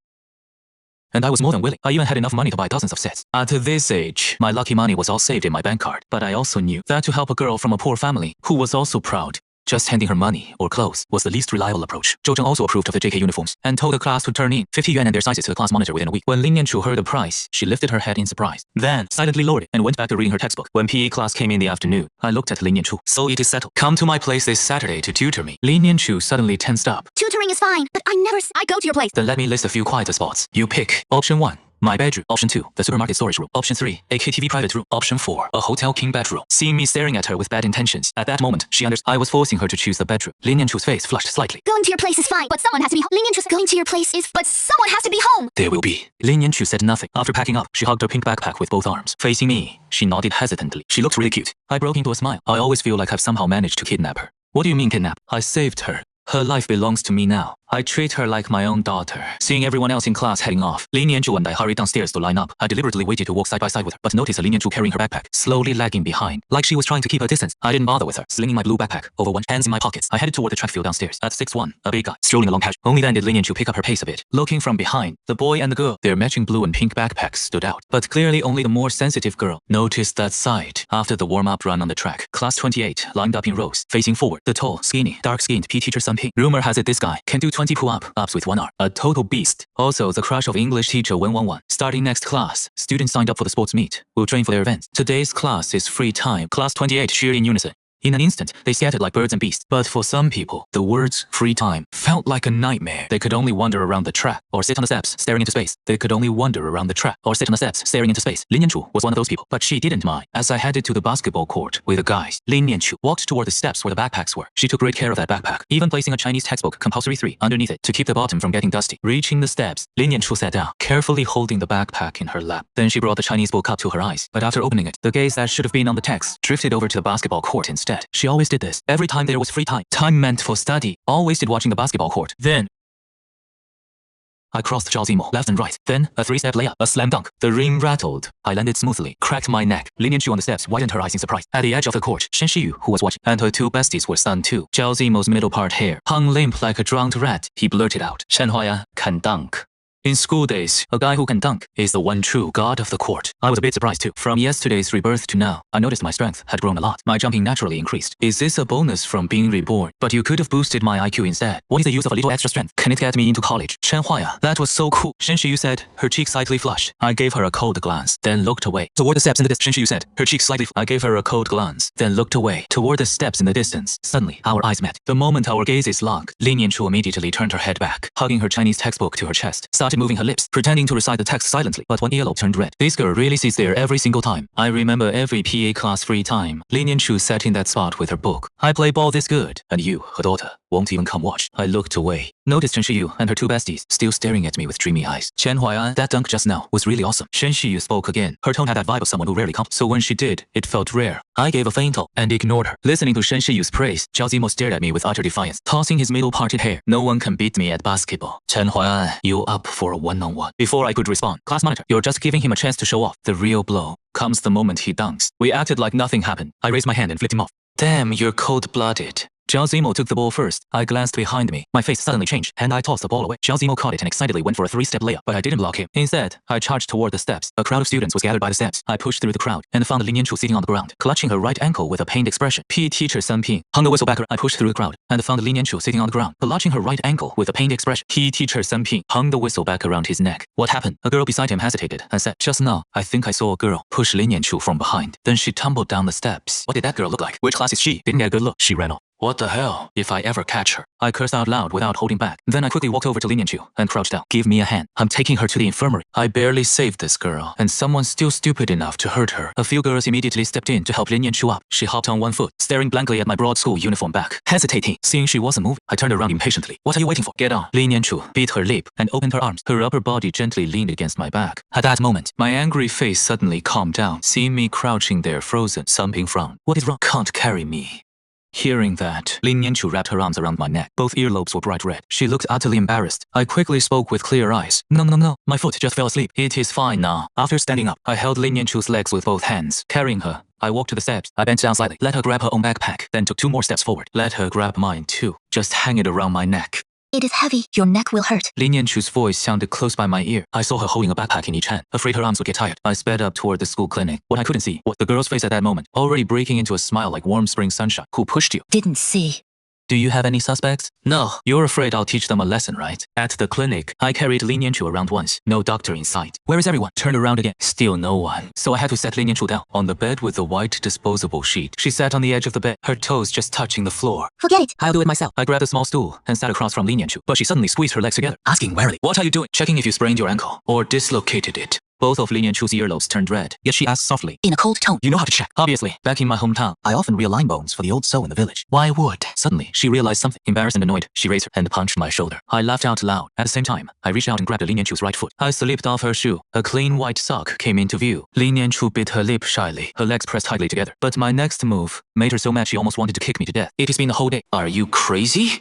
And I was more than willing. I even had enough money to buy dozens of sets. At this age, my lucky money was all saved in my bank card. But I also knew that to help a girl from a poor family, who was also proud, just handing her money or clothes was the least reliable approach. Zhou Zheng also approved of the JK uniforms and told the class to turn in 50 yuan and their sizes to the class monitor within a week. When Li Nianchu heard the price, she lifted her head in surprise, then silently lowered it and went back to reading her textbook. When PE class came in the afternoon, I looked at Li Nianchu. So it is settled. Come to my place this Saturday to tutor me. Li Nianchu suddenly tensed up. Tutoring is fine, but I go to your place. Then let me list a few quieter spots. You pick. Option 1. My bedroom. Option 2, the supermarket storage room. Option 3, a KTV private room. Option 4, a hotel king bedroom. Seeing me staring at her with bad intentions, at that moment, she understood I was forcing her to choose the bedroom. Lin Yanchu's face flushed slightly. Going to your place is fine, but someone has to be home. Going to your place is, but someone has to be home. There will be. Lin Yanchu said nothing. After packing up, she hugged her pink backpack with both arms. Facing me, she nodded hesitantly. She looked really cute. I broke into a smile. I always feel like I've somehow managed to kidnap her. What do you mean kidnap? I saved her. Her life belongs to me now. I treat her like my own daughter. Seeing everyone else in class heading off, Lin Yanchu and I hurried downstairs to line up. I deliberately waited to walk side by side with her, but noticed Lin Yanchu carrying her backpack, slowly lagging behind, like she was trying to keep her distance. I didn't bother with her, slinging my blue backpack over one, hands in my pockets. I headed toward the track field downstairs. At 6'1", a big guy, strolling along casually. Only then did Lin Yanchu pick up her pace a bit. Looking from behind, the boy and the girl, their matching blue and pink backpacks stood out. But clearly only the more sensitive girl noticed that sight. After the warm-up run on the track, Class 28 lined up in rows, facing forward. The tall, skinny, dark-skinned PE teacher Sun Ping. Rumor has it this guy can do 20 pull-ups with one arm. A total beast. Also, the crush of English teacher 111. Starting next class, students signed up for the sports meet will train for their events. Today's class is free time. Class 28 cheered in unison. In an instant, they scattered like birds and beasts. But for some people, the words free time felt like a nightmare. They could only wander around the track or sit on the steps, staring into space. They could only wander around the track or sit on the steps, staring into space. Lin Yanchu was one of those people, but she didn't mind. As I headed to the basketball court with the guys, Lin Yanchu walked toward the steps where the backpacks were. She took great care of that backpack, even placing a Chinese textbook, compulsory 3, underneath it to keep the bottom from getting dusty. Reaching the steps, Lin Yanchu sat down, carefully holding the backpack in her lap. Then she brought the Chinese book up to her eyes, but after opening it, the gaze that should have been on the text drifted over to the basketball court instead. She always did this. Every time there was free time, time meant for study, all wasted watching the basketball court. Then I crossed Zhao Zimo left and right. Then a 3-step layup, a slam dunk. The rim rattled. I landed smoothly, cracked my neck. Lin Yanchu on the steps widened her eyes in surprise. At the edge of the court, Shen Shiyu, who was watching, and her 2 besties were stunned too. Zhao Zimo's middle part hair hung limp like a drowned rat. He blurted out, "Shen Huaya can dunk." In school days, a guy who can dunk is the one true god of the court. I was a bit surprised too. From yesterday's rebirth to now, I noticed my strength had grown a lot. My jumping naturally increased. Is this a bonus from being reborn? But you could have boosted my IQ instead. What is the use of a little extra strength? Can it get me into college? Shen Huaya, that was so cool. Shen Shiyu said, her cheeks slightly flushed. I gave her a cold glance, then looked away. Toward the steps in the distance, Shen Shiyu said, her cheeks slightly I gave her a cold glance, then looked away. Toward the steps in the distance. Suddenly, our eyes met. The moment our gazes locked, Lin Yanchu immediately turned her head back, hugging her Chinese textbook to her chest, started moving her lips, pretending to recite the text silently, but one earlobe turned red. This girl really sits there every single time. I remember every PA class free time. Lin Yanchu sat in that spot with her book. I play ball this good, and you, her daughter, won't even come watch. I looked away. Noticed Shen Shiyu and her 2 besties still staring at me with dreamy eyes. Chen Huaya, that dunk just now was really awesome. Shen Shiyu spoke again. Her tone had that vibe of someone who rarely comes, so when she did, it felt rare. I gave a faintal and ignored her. Listening to Shen Shiyu's praise, Zhao Zimo stared at me with utter defiance, tossing his middle parted hair. No one can beat me at basketball. Chen Huaya, you up for a one-on-one? Before I could respond, class monitor, you're just giving him a chance to show off. The real blow comes the moment he dunks. We acted like nothing happened. I raised my hand and flipped him off. Damn, you're cold-blooded. Zhao Zimo took the ball first. I glanced behind me. My face suddenly changed, and I tossed the ball away. Zhao Zimo caught it and excitedly went for a 3-step layup, but I didn't block him. Instead, I charged toward the steps. A crowd of students was gathered by the steps. I pushed through the crowd and found Lin Yanchu sitting on the ground, clutching her right ankle with a pained expression. PE teacher Sun Ping hung the whistle back. I pushed through the crowd and found Lin Yanchu sitting on the ground, clutching her right ankle with a pained expression. PE teacher Sun Ping hung the whistle back around his neck. What happened? A girl beside him hesitated and said, "Just now, I think I saw a girl push Lin Yanchu from behind. Then she tumbled down the steps." What did that girl look like? Which class is she? Didn't get a good look. She ran off. What the hell? If I ever catch her. I cursed out loud without holding back. Then I quickly walked over to Lin Yanchu and crouched down. Give me a hand. I'm taking her to the infirmary. I barely saved this girl, and someone's still stupid enough to hurt her. A few girls immediately stepped in to help Lin Yanchu up. She hopped on one foot, staring blankly at my broad school uniform back. Hesitating, seeing she wasn't moving, I turned around impatiently. What are you waiting for? Get on. Lin Yanchu bit her lip and opened her arms. Her upper body gently leaned against my back. At that moment, my angry face suddenly calmed down. Seeing me crouching there frozen, Sun Ping frowned. What is wrong? Can't carry me. Hearing that, Lin Yanchu wrapped her arms around my neck. Both earlobes were bright red. She looked utterly embarrassed. I quickly spoke with clear eyes. No. My foot just fell asleep. It is fine now. After standing up, I held Lin Yanchu's legs with both hands. Carrying her, I walked to the steps. I bent down slightly, let her grab her own backpack, then took 2 more steps forward. Let her grab mine too. Just hang it around my neck. It is heavy. Your neck will hurt. Lin Yanchu's voice sounded close by my ear. I saw her holding a backpack in each hand, afraid her arms would get tired. I sped up toward the school clinic. What I couldn't see was the girl's face at that moment, already breaking into a smile like warm spring sunshine. Who pushed you? Didn't see. Do you have any suspects? No. You're afraid I'll teach them a lesson, right? At the clinic, I carried Lin Yanchu around once. No doctor in sight. Where is everyone? Turned around again. Still no one. So I had to set Lin Yanchu down on the bed with the white disposable sheet. She sat on the edge of the bed, her toes just touching the floor. Forget it. I'll do it myself. I grabbed a small stool and sat across from Lin Yanchu, but she suddenly squeezed her legs together, asking warily, "What are you doing?" Checking if you sprained your ankle or dislocated it. Both of Lin Yanchu's earlobes turned red, yet she asked softly, In a cold tone. "You know how to check?" Obviously, back in my hometown, I often realign bones for the old soul in the village. Why would? Suddenly, she realized something. Embarrassed and annoyed, she raised her and punched my shoulder. I laughed out loud. At the same time, I reached out and grabbed Lin Yanchu's right foot. I slipped off her shoe. A clean white sock came into view. Lin Yanchu bit her lip shyly, her legs pressed tightly together. But my next move made her so mad she almost wanted to kick me to death. It has been the whole day. Are you crazy?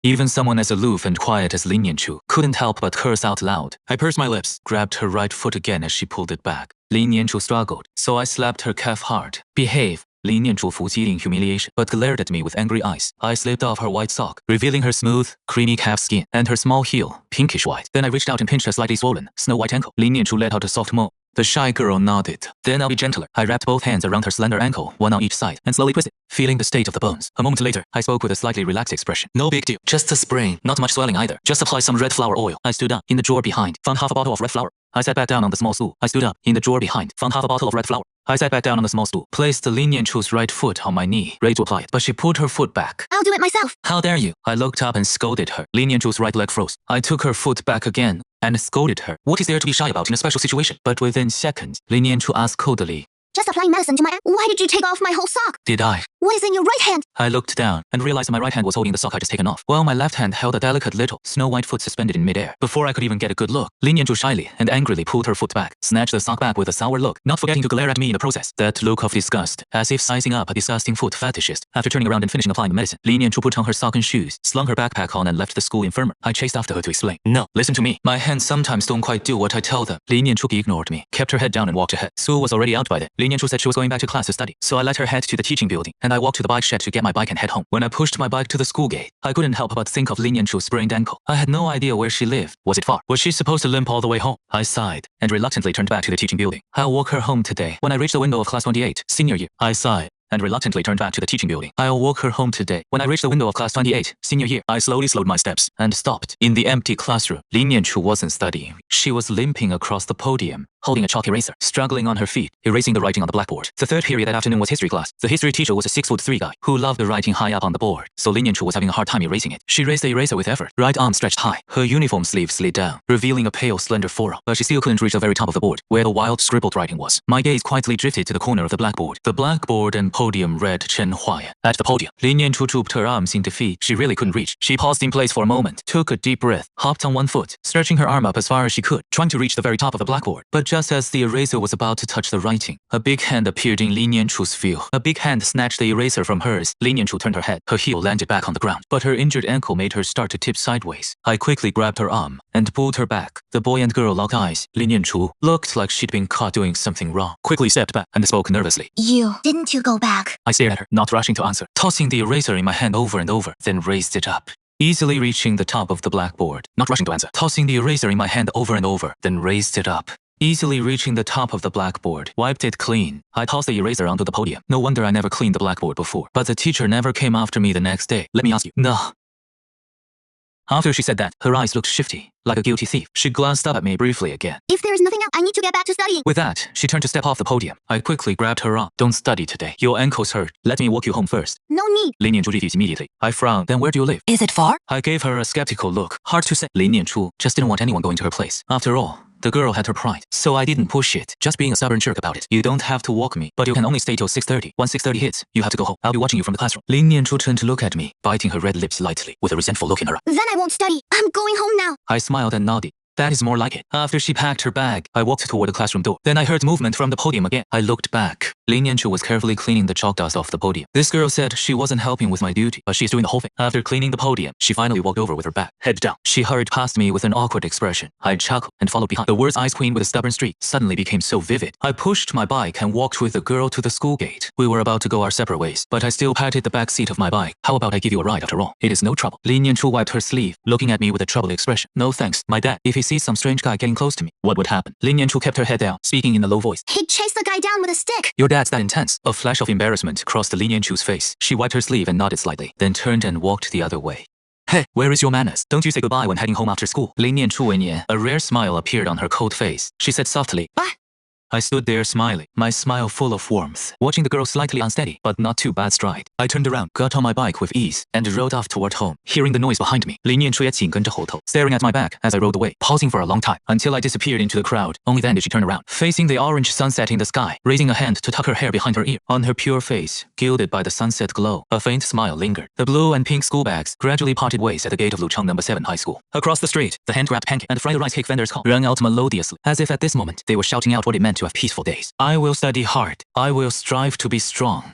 Even someone as aloof and quiet as Lin Yanchu couldn't help but curse out loud. I pursed my lips, grabbed her right foot again as she pulled it back. Lin Yanchu struggled, so I slapped her calf hard. Behave. Lin Yanchu fujied in humiliation, but glared at me with angry eyes. I slipped off her white sock, revealing her smooth, creamy calf skin and her small heel, pinkish white. Then I reached out and pinched her slightly swollen, snow-white ankle. Lin Yanchu let out a soft moan. The shy girl nodded. Then I'll be gentler. I wrapped both hands around her slender ankle, one on each side, and slowly twisted, feeling the state of the bones. A moment later, I spoke with a slightly relaxed expression. No big deal. Just a sprain. Not much swelling either. Just apply some red flower oil. I stood up. In the drawer behind, found half a bottle of red flower. I sat back down on the small stool. I stood up. In the drawer behind, found half a bottle of red flower. I sat back down on the small stool, placed the Lin Yanchu's right foot on my knee, ready to apply it, but she pulled her foot back. I'll do it myself. How dare you? I looked up and scolded her. Lin Yanchu's right leg froze. I took her foot back again and scolded her. What is there to be shy about in a special situation? But within seconds, Lin Yanchu asked coldly, Just applying medicine to my... Why did you take off my whole sock? "Did I?" What is in your right hand? I looked down and realized my right hand was holding the sock I just taken off, while my left hand held a delicate little snow-white foot suspended in midair. Before I could even get a good look, Lin Yanchu shyly and angrily pulled her foot back, snatched the sock back with a sour look, not forgetting to glare at me in the process. That look of disgust, as if sizing up a disgusting foot fetishist. After turning around and finishing applying the medicine, Lin Yanchu put on her sock and shoes, slung her backpack on and left the school infirmary. I chased after her to explain. "No, listen to me. My hands sometimes don't quite do what I tell them." Lin Yanchu ignored me, kept her head down and walked ahead. School was already out by then. Lin Yanchu said she was going back to class to study, so I let her head to the teaching building, and I walked to the bike shed to get my bike and head home. When I pushed my bike to the school gate, I couldn't help but think of Lin Yanchu's sprained ankle. I had no idea where she lived. Was it far? Was she supposed to limp all the way home? I sighed and reluctantly turned back to the teaching building. I'll walk her home today. When I reached the window of class 28, senior year, I sighed and reluctantly turned back to the teaching building. I'll walk her home today. When I reached the window of class 28, senior year, I slowly slowed my steps and stopped. In the empty classroom, Lin Yanchu wasn't studying. She was limping across the podium, holding a chalk eraser, struggling on her feet, erasing the writing on the blackboard. The third period that afternoon was history class. The history teacher was a 6'3" guy who loved the writing high up on the board, so Lin Yanchu was having a hard time erasing it. She raised the eraser with effort, right arm stretched high. Her uniform sleeve slid down, revealing a pale, slender forearm, but she still couldn't reach the very top of the board, where the wild scribbled writing was. My gaze quietly drifted to the corner of the blackboard. The blackboard and podium read Chen Huayan. At the podium, Lin Yanchu drooped her arms in defeat. She really couldn't reach. She paused in place for a moment, took a deep breath, hopped on one foot, stretching her arm up as far as she could, trying to reach the very top of the blackboard. But just as the eraser was about to touch the writing, a big hand appeared in Lin Yanchu's view. A big hand snatched the eraser from hers. Lin Yanchu turned her head. Her heel landed back on the ground, but her injured ankle made her start to tip sideways. I quickly grabbed her arm and pulled her back. The boy and girl locked eyes. Lin Yanchu looked like she'd been caught doing something wrong, quickly stepped back and spoke nervously. Didn't you go back? I stared at her, not rushing to answer, tossing the eraser in my hand over and over, then raised it up, easily reaching the top of the blackboard. Not rushing to answer, tossing the eraser in my hand over and over, then raised it up, easily reaching the top of the blackboard, wiped it clean. I tossed the eraser onto the podium. No wonder I never cleaned the blackboard before. But the teacher never came after me the next day. Let me ask you. No. After she said that, her eyes looked shifty, like a guilty thief. She glanced up at me briefly again. If there is nothing else, I need to get back to studying. With that, she turned to step off the podium. I quickly grabbed her arm. Don't study today. Your ankles hurt. Let me walk you home first. No need. Lin Yanchu refused immediately. I frowned. Then where do you live? Is it far? I gave her a skeptical look. Hard to say. Lin Yanchu just didn't want anyone going to her place. After all, the girl had her pride, so I didn't push it, just being a stubborn jerk about it. You don't have to walk me, but you can only stay till 6:30. Once 6:30 hits, you have to go home. I'll be watching you from the classroom. Lin Yanchu turned to look at me, biting her red lips lightly, with a resentful look in her eye. Then I won't study. I'm going home now. I smiled and nodded. That is more like it. After she packed her bag, I walked toward the classroom door. Then I heard movement from the podium again. I looked back. Lin Yanchu was carefully cleaning the chalk dust off the podium. This girl said she wasn't helping with my duty, but she's doing the whole thing. After cleaning the podium, she finally walked over with her back, head down. She hurried past me with an awkward expression. I chuckled and followed behind. The words "Ice Queen with a stubborn streak" suddenly became so vivid. I pushed my bike and walked with the girl to the school gate. We were about to go our separate ways, but I still patted the back seat of my bike. How about I give you a ride after all? It is no trouble. Lin Yanchu wiped her sleeve, looking at me with a troubled expression. No thanks. My dad, if he he sees some strange guy getting close to me, what would happen? Lin Yanchu kept her head down, speaking in a low voice. He'd chase the guy down with a stick. Your dad's that intense. A flash of embarrassment crossed Lin Yanchu's face. She wiped her sleeve and nodded slightly, then turned and walked the other way. Hey, where is your manners? Don't you say goodbye when heading home after school? Lin Yanchu. A rare smile appeared on her cold face. She said softly, What? I stood there smiling, my smile full of warmth, watching the girl slightly unsteady, but not too bad stride. I turned around, got on my bike with ease, and rode off toward home. Hearing the noise behind me, Lin Yanchu也紧跟着后头, staring at my back as I rode away, pausing for a long time, until I disappeared into the crowd. Only then did she turn around, facing the orange sunset in the sky, raising a hand to tuck her hair behind her ear. On her pure face, gilded by the sunset glow, a faint smile lingered. The blue and pink school bags gradually parted ways at the gate of Lucheng No. 7 High School. Across the street, the hand-wrapped pancake and fried rice cake vendors' call rang out melodiously, as if at this moment they were shouting out what it meant to have peaceful days. I will study hard. I will strive to be strong.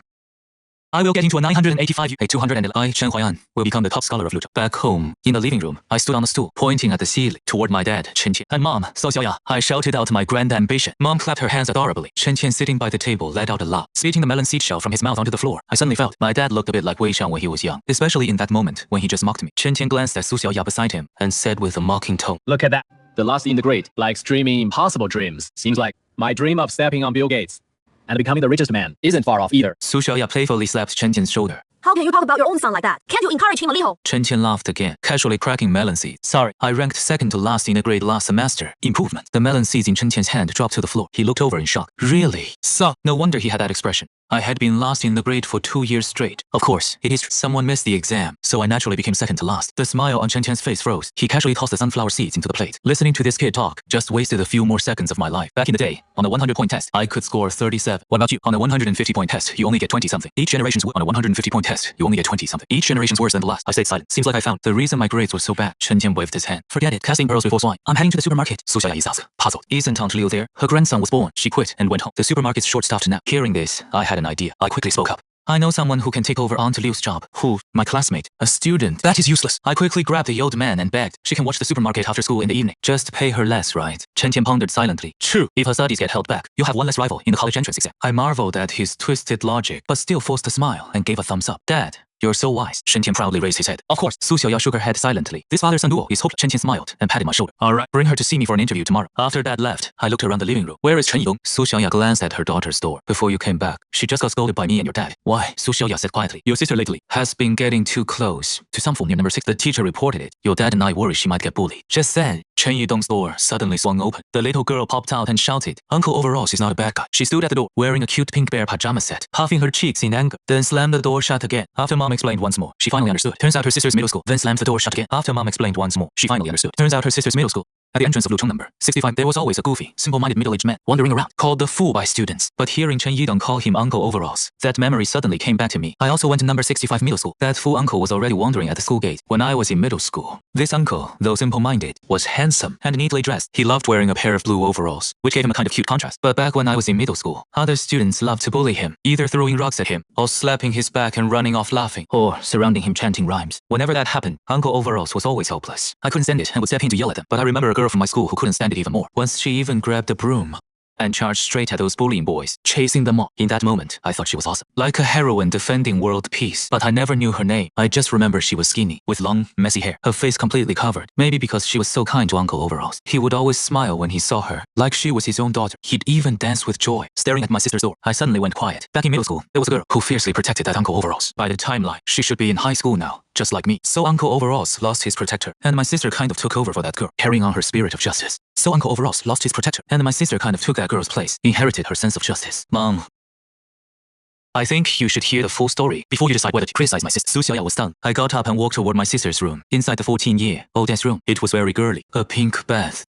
I will get into a 985 a 200 and I, Chen Huaian, will become the top scholar of Lucheng. Back home, in the living room, I stood on a stool, pointing at the ceiling toward my dad, Chen Qian, and Mom, So Xiaoya. I shouted out my grand ambition. Mom clapped her hands adorably. Chen Qian, sitting by the table, let out a laugh, spitting the melon seed shell from his mouth onto the floor. I suddenly felt my dad looked a bit like Wei Xiang when he was young, especially in that moment when he just mocked me. Chen Qian glanced at Su Xiaoya beside him and said with a mocking tone, Look at that. The last in the grade likes dreaming impossible dreams. Seems like my dream of stepping on Bill Gates and becoming the richest man isn't far off either. Su Xiaoya playfully slapped Chen Qian's shoulder. How can you talk about your own son like that? Can't you encourage him a little? Chen Qian laughed again, casually cracking melon seeds. Sorry, I ranked second to last in a grade last semester. Improvement. The melon seeds in Chen Qian's hand dropped to the floor. He looked over in shock. Really? So, no wonder he had that expression. I had been last in the grade for 2 years straight. Of course, it is someone missed the exam, so I naturally became second to last. The smile on Chen Qian's face froze. He casually tossed the sunflower seeds into the plate. Listening to this kid talk just wasted a few more seconds of my life. Back in the day, on a 100-point test, I could score 37. What about you? On a 150-point test, you only get 20-something. Each generation's on a 150-point test, you only get 20-something. Each generation's worse than the last. I stayed silent. Seems like I found the reason my grades were so bad. Chen Qian waved his hand. Forget it. Casting pearls before swine. I'm heading to the supermarket. Su Xiaoya is puzzled. Isn't Aunt Liu there? Her grandson was born. She quit and went home. The supermarket's short-staffed now. Hearing this, I had an idea. I quickly spoke up. I know someone who can take over Aunt Liu's job. Who? My classmate. A student. That is useless. I quickly grabbed the old man and begged. She can watch the supermarket after school in the evening. Just pay her less, right? Chen Qian pondered silently. True. If her studies get held back, you'll have one less rival in the college entrance exam. I marveled at his twisted logic, but still forced a smile and gave a thumbs up. Dad, you're so wise. Chen Qian proudly raised his head. Of course. Su Xiaoya shook her head silently. This father-son duel is hopeless. Chen Qian smiled and patted my shoulder. All right, bring her to see me for an interview tomorrow. After Dad left, I looked around the living room. Where is Chen Yong? Su Xiaoya glanced at her daughter's door. Before you came back, she just got scolded by me and your dad. Why? Su Xiaoya said quietly. Your sister lately has been getting too close to some fool near number 6. The teacher reported it. Your dad and I worry she might get bullied. Just then, Chen Yidong's door suddenly swung open. The little girl popped out and shouted, Uncle Overalls is not a bad guy. She stood at the door, wearing a cute pink bear pajama set, puffing her cheeks in anger, then slammed the door shut again. After Mom explained once more, she finally understood. Turns out her sister's middle school, then slammed the door shut again. After Mom explained once more, she finally understood. Turns out her sister's middle school. At the entrance of Lucheng number 65, there was always a goofy, simple-minded middle-aged man wandering around, called the fool by students. But hearing Chen Yidong call him Uncle Overalls, that memory suddenly came back to me. I also went to number 65 middle school. That fool uncle was already wandering at the school gate when I was in middle school. This uncle, though simple-minded, was handsome and neatly dressed. He loved wearing a pair of blue overalls, which gave him a kind of cute contrast. But back when I was in middle school, other students loved to bully him, either throwing rocks at him, or slapping his back and running off laughing, or surrounding him chanting rhymes. Whenever that happened, Uncle Overalls was always hopeless. I couldn't stand it and would step in to yell at them. But I remember a girl from my school who couldn't stand it even more. Once she even grabbed a broom and charged straight at those bullying boys, chasing them all. In that moment, I thought she was awesome. Like a heroine defending world peace. But I never knew her name. I just remember she was skinny, with long, messy hair, her face completely covered. Maybe because she was so kind to Uncle Overalls. He would always smile when he saw her, like she was his own daughter. He'd even dance with joy. Staring at my sister's door, I suddenly went quiet. Back in middle school, there was a girl who fiercely protected that Uncle Overalls. By the timeline, she should be in high school now, just like me. So Uncle Overalls lost his protector, and my sister kind of took over for that girl, carrying on her spirit of justice. So Uncle Overalls lost his protector, and my sister kind of took that girl's place, inherited her sense of justice. Mom, I think you should hear the full story before you decide whether to criticize my sister. Su Xiaoya was stunned. I got up and walked toward my sister's room. Inside the 14-year-old room, it was very girly. A pink bath.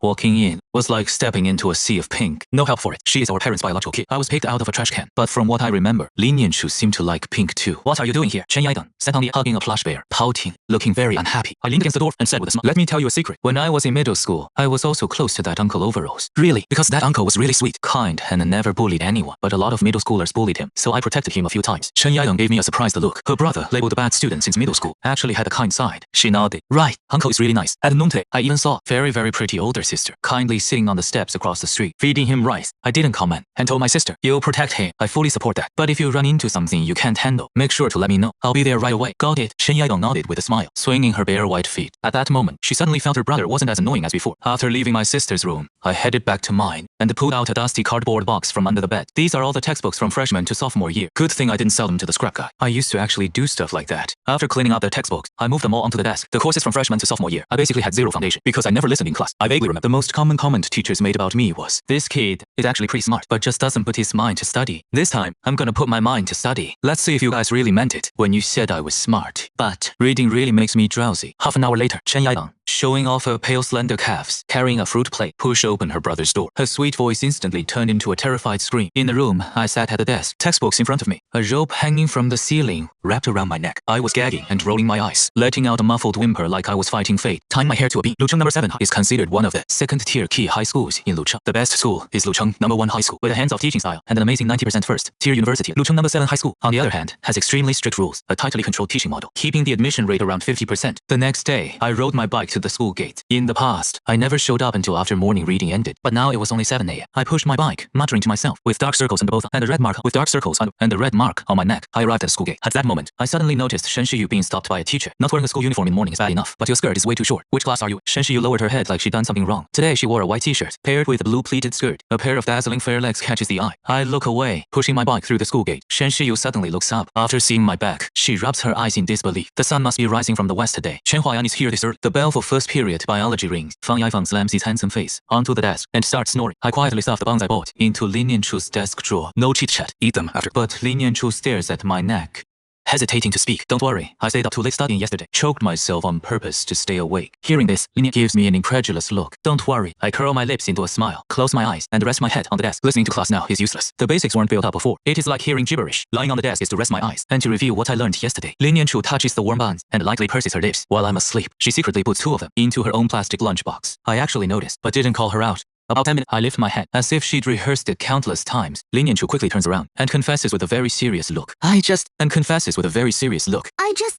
Walking in was like stepping into a sea of pink. No help for it. She is our parents' biological kid. I was picked out of a trash can. But from what I remember, Lin Yanchu seemed to like pink too. What are you doing here? Chen Yidong sat on the hugging a plush bear, pouting, looking very unhappy. I leaned against the door and said with a smile, let me tell you a secret. When I was in middle school, I was also close to that Uncle Overalls. Really? Because that uncle was really sweet, kind, and never bullied anyone. But a lot of middle schoolers bullied him, so I protected him a few times. Chen Yidong gave me a surprised look. Her brother, labeled a bad student since middle school, actually had a kind side. She nodded. Right. Uncle is really nice. At noon today, I even saw very, very pretty older sister. sister, kindly sitting on the steps across the street, feeding him rice. I didn't comment and told my sister, "You'll protect him. I fully support that. But if you run into something you can't handle, make sure to let me know. I'll be there right away." Got it. Shen Yaidong nodded with a smile, swinging her bare white feet. At that moment, she suddenly felt her brother wasn't as annoying as before. After leaving my sister's room, I headed back to mine and pulled out a dusty cardboard box from under the bed. These are all the textbooks from freshman to sophomore year. Good thing I didn't sell them to the scrap guy. I used to actually do stuff like that. After cleaning out the textbooks, I moved them all onto the desk. The courses from freshman to sophomore year, I basically had zero foundation because I never listened in class. I vaguely remember the most common comment teachers made about me was, "This kid is actually pretty smart, but just doesn't put his mind to study." This time, I'm gonna put my mind to study. Let's see if you guys really meant it when you said I was smart. But reading really makes me drowsy. Half an hour later, Chen Yaidong, showing off her pale slender calves, carrying a fruit plate, pushed open her brother's door. Her sweet voice instantly turned into a terrified scream. In the room, I sat at the desk, textbooks in front of me, a rope hanging from the ceiling wrapped around my neck. I was gagging and rolling my eyes, letting out a muffled whimper like I was fighting fate, tying my hair to a beat. Lucheng No. 7 is considered one of the second-tier key high schools in Lucheng. The best school is Lucheng No. 1 High School, with a hands-off teaching style and an amazing 90% first-tier university. Lucheng No. 7 High School, on the other hand, has extremely strict rules, a tightly controlled teaching model, keeping the admission rate around 50%. The next day, I rode my bike to the school gate. In the past, I never showed up until after morning reading ended, but now it was only 7 a.m. I pushed my bike, muttering to myself, with dark circles under both and a red mark with dark circles and a red mark on my neck. I arrived at the school gate. At that moment, I suddenly noticed Shen Shiyu being stopped by a teacher. Not wearing a school uniform in the morning is bad enough, but your skirt is way too short. Which class are you in? Shen Shiyu lowered her head like she'd done something wrong. Today, she wore a white t-shirt, paired with a blue pleated skirt. A pair of dazzling fair legs catches the eye. I look away, pushing my bike through the school gate. Shen Shiyu suddenly looks up. After seeing my back, she rubs her eyes in disbelief. The sun must be rising from the west today. Chen Huayan is here this early. The bell for first period biology rings. Fang Yaifang slams his handsome face onto the desk and starts snoring. I quietly stuff the buns I bought into Lin Yanchu's desk drawer. No chit chat. Eat them after. But Lin Yanchu stares at my neck, hesitating to speak. Don't worry, I stayed up too late studying yesterday. Choked myself on purpose to stay awake. Hearing this, Lin gives me an incredulous look. Don't worry, I curl my lips into a smile, close my eyes, and rest my head on the desk. Listening to class now is useless. The basics weren't built up before. It is like hearing gibberish. Lying on the desk is to rest my eyes and to review what I learned yesterday. Lin Yanchu touches the warm buns and lightly purses her lips while I'm asleep. She secretly puts 2 of them into her own plastic lunchbox. I actually noticed, but didn't call her out. About 10 minutes, I lift my head, as if she'd rehearsed it countless times. Lin Yanchu quickly turns around and confesses with a very serious look. I just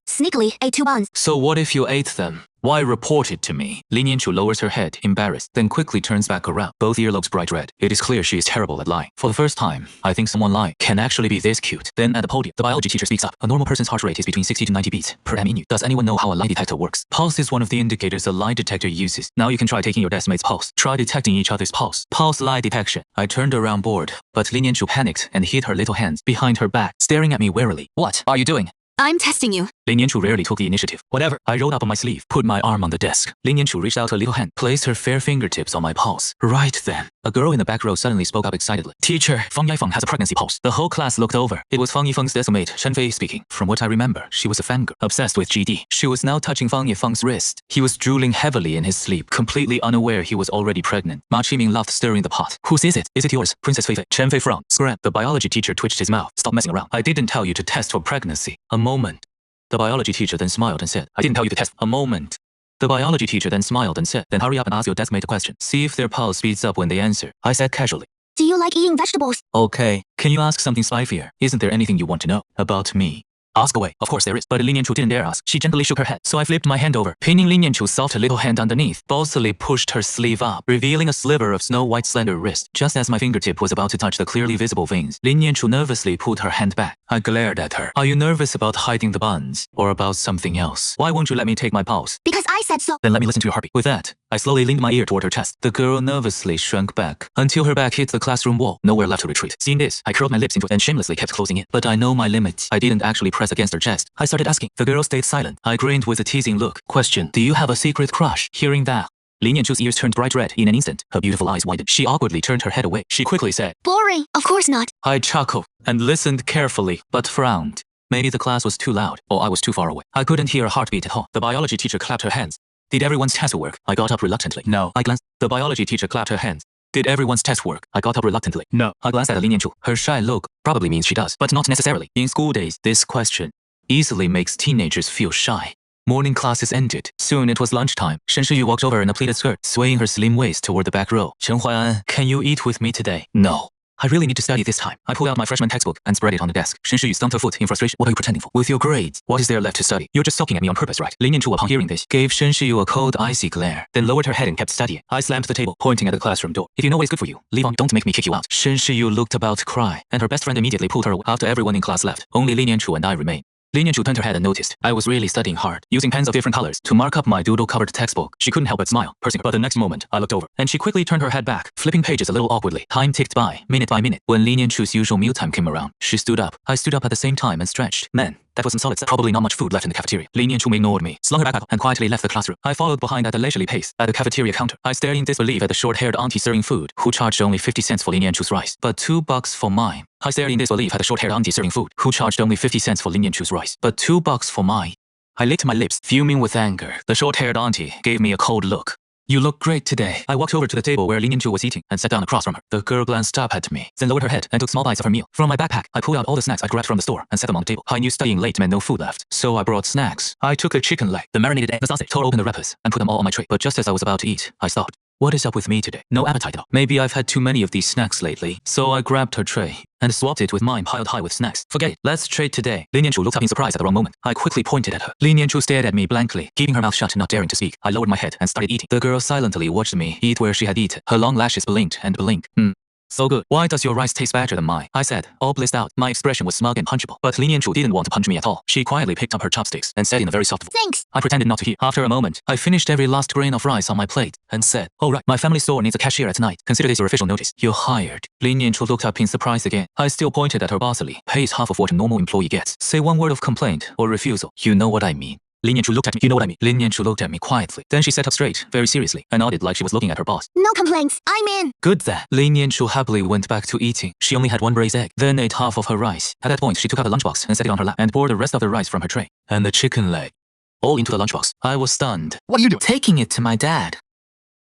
Sneakily ate 2 buns. So what if you ate them? Why report it to me? Lin Yanchu lowers her head, embarrassed, then quickly turns back around, both earlobes bright red. It is clear she is terrible at lying. For the first time, I think someone lying can actually be this cute. Then at the podium, the biology teacher speaks up. A normal person's heart rate is between 60 to 90 beats per minute. Does anyone know how a lie detector works? Pulse is one of the indicators a lie detector uses. Now you can try taking your deskmate's pulse. Try detecting each other's pulse. Pulse lie detection. I turned around bored, but Lin Yanchu panicked and hid her little hands behind her back, staring at me warily. What are you doing? I'm testing you. Lin Yanchu rarely took the initiative. Whatever. I rolled up on my sleeve, put my arm on the desk. Lin Yanchu reached out her little hand, placed her fair fingertips on my pulse. Right then, a girl in the back row suddenly spoke up excitedly. Teacher, Fang Yaifeng has a pregnancy pulse. The whole class looked over. It was Fang Yifeng's decimate, Shen Fei, speaking. From what I remember, she was a fangirl, obsessed with GD. She was now touching Fang Yifeng's wrist. He was drooling heavily in his sleep, completely unaware he was already pregnant. Ma Qiming laughed, stirring the pot. Whose is it? Is it yours? Princess Fei Fei. Chen Fei frowned. Scram. The biology teacher twitched his mouth. Stop messing around. I didn't tell you to test for pregnancy. A moment. The biology teacher then smiled and said, I didn't tell you to test. A moment. The biology teacher then smiled and said, then hurry up and ask your deskmate a question. See if their pulse speeds up when they answer. I said casually. Do you like eating vegetables? Okay. Can you ask something spicier? Isn't there anything you want to know about me? Ask away. Of course there is. But Lin Yanchu didn't dare ask. She gently shook her head. So I flipped my hand over, pinning Lin Yanchu's soft little hand underneath, bossily pushed her sleeve up, revealing a sliver of snow-white slender wrist. Just as my fingertip was about to touch the clearly visible veins, Lin Yanchu nervously pulled her hand back. I glared at her. Are you nervous about hiding the buns, or about something else? Why won't you let me take my pulse? Because I said so. Then let me listen to your heartbeat. With that, I slowly leaned my ear toward her chest. The girl nervously shrunk back, until her back hit the classroom wall. Nowhere left to retreat. Seeing this, I curled my lips into it and shamelessly kept closing in. But I know my limit. I didn't actually press against her chest. I started asking. The girl stayed silent. I grinned with a teasing look. Question, do you have a secret crush? Hearing that, Lin Yanchu's ears turned bright red in an instant. Her beautiful eyes widened. She awkwardly turned her head away. She quickly said, Boring. Of course not. I chuckled and listened carefully, but frowned. Maybe the class was too loud, or I was too far away. I couldn't hear a heartbeat at all. The biology teacher clapped her hands. Did everyone's test work? I got up reluctantly. No. I glanced. The biology teacher clapped her hands. Did everyone's test work? I got up reluctantly. No. I glanced at Lin Yanchu. Her shy look probably means she does, but not necessarily. In school days, this question easily makes teenagers feel shy. Morning classes ended. Soon it was lunchtime. Shen Shiyu walked over in a pleated skirt, swaying her slim waist toward the back row. Chen Huayan, can you eat with me today? No. I really need to study this time. I pulled out my freshman textbook and spread it on the desk. Shen Shiyu stamped her foot in frustration. What are you pretending for? With your grades, what is there left to study? You're just sulking at me on purpose, right? Lin Yanchu, upon hearing this, gave Shen Shiyu a cold, icy glare, then lowered her head and kept studying. I slammed the table, pointing at the classroom door. If you know what is good for you, leave on. Don't make me kick you out. Shen Shiyu looked about to cry, and her best friend immediately pulled her away. After everyone in class left, only Lin Yanchu and I remained. Lin Yanchu turned her head and noticed I was really studying hard, using pens of different colors to mark up my doodle-covered textbook. She couldn't help but smile, pursing her. But the next moment, I looked over, and she quickly turned her head back, flipping pages a little awkwardly. Time ticked by minute. When Lin Yanchu's usual mealtime came around, she stood up. I stood up at the same time and stretched. Man, that was some solid stuff. Probably not much food left in the cafeteria. Lin Yanchu ignored me, slung her back and quietly left the classroom. I followed behind at a leisurely pace. At the cafeteria counter, I stared in disbelief at the short-haired auntie serving food, who charged only 50 cents for Lin Yanchu's rice, but $2 for mine. I stared in disbelief at the short-haired auntie serving food, who charged only 50 cents for Lin Yanchu's rice, but $2 for mine. I licked my lips, fuming with anger. The short-haired auntie gave me a cold look. You look great today. I walked over to the table where Lin Yanchu was eating and sat down across from her. The girl glanced up at me, then lowered her head and took small bites of her meal. From my backpack, I pulled out all the snacks I grabbed from the store and set them on the table. I knew studying late meant no food left, so I brought snacks. I took a chicken leg, the marinated egg, the sausage, tore open the wrappers, and put them all on my tray. But just as I was about to eat, I stopped. What is up with me today? No appetite at all. Maybe I've had too many of these snacks lately. So I grabbed her tray and swapped it with mine piled high with snacks. Forget it. Let's trade today. Lin Yanchu looked up in surprise at the wrong moment. I quickly pointed at her. Lin Yanchu stared at me blankly, keeping her mouth shut, not daring to speak. I lowered my head and started eating. The girl silently watched me eat where she had eaten. Her long lashes blinked and blinked. So good. Why does your rice taste better than mine? I said, all blissed out. My expression was smug and punchable. But Lin Yanchu didn't want to punch me at all. She quietly picked up her chopsticks and said in a very soft voice, Thanks. I pretended not to hear. After a moment, I finished every last grain of rice on my plate and said, all right, my family store needs a cashier at night. Consider this your official notice. You're hired. Lin Yanchu looked up in surprise again. I still pointed at her bossily. Pays half of what a normal employee gets. Say one word of complaint or refusal. You know what I mean. Lin Yanchu looked at me. You know what I mean? Lin Yanchu looked at me quietly. Then she sat up straight, very seriously, and nodded like she was looking at her boss. No complaints. I'm in. Good then. Lin Yanchu happily went back to eating. She only had one braised egg, then ate half of her rice. At that point, she took out the lunchbox and set it on her lap and poured the rest of the rice from her tray and the chicken leg all into the lunchbox. I was stunned. What are you doing? Taking it to my dad.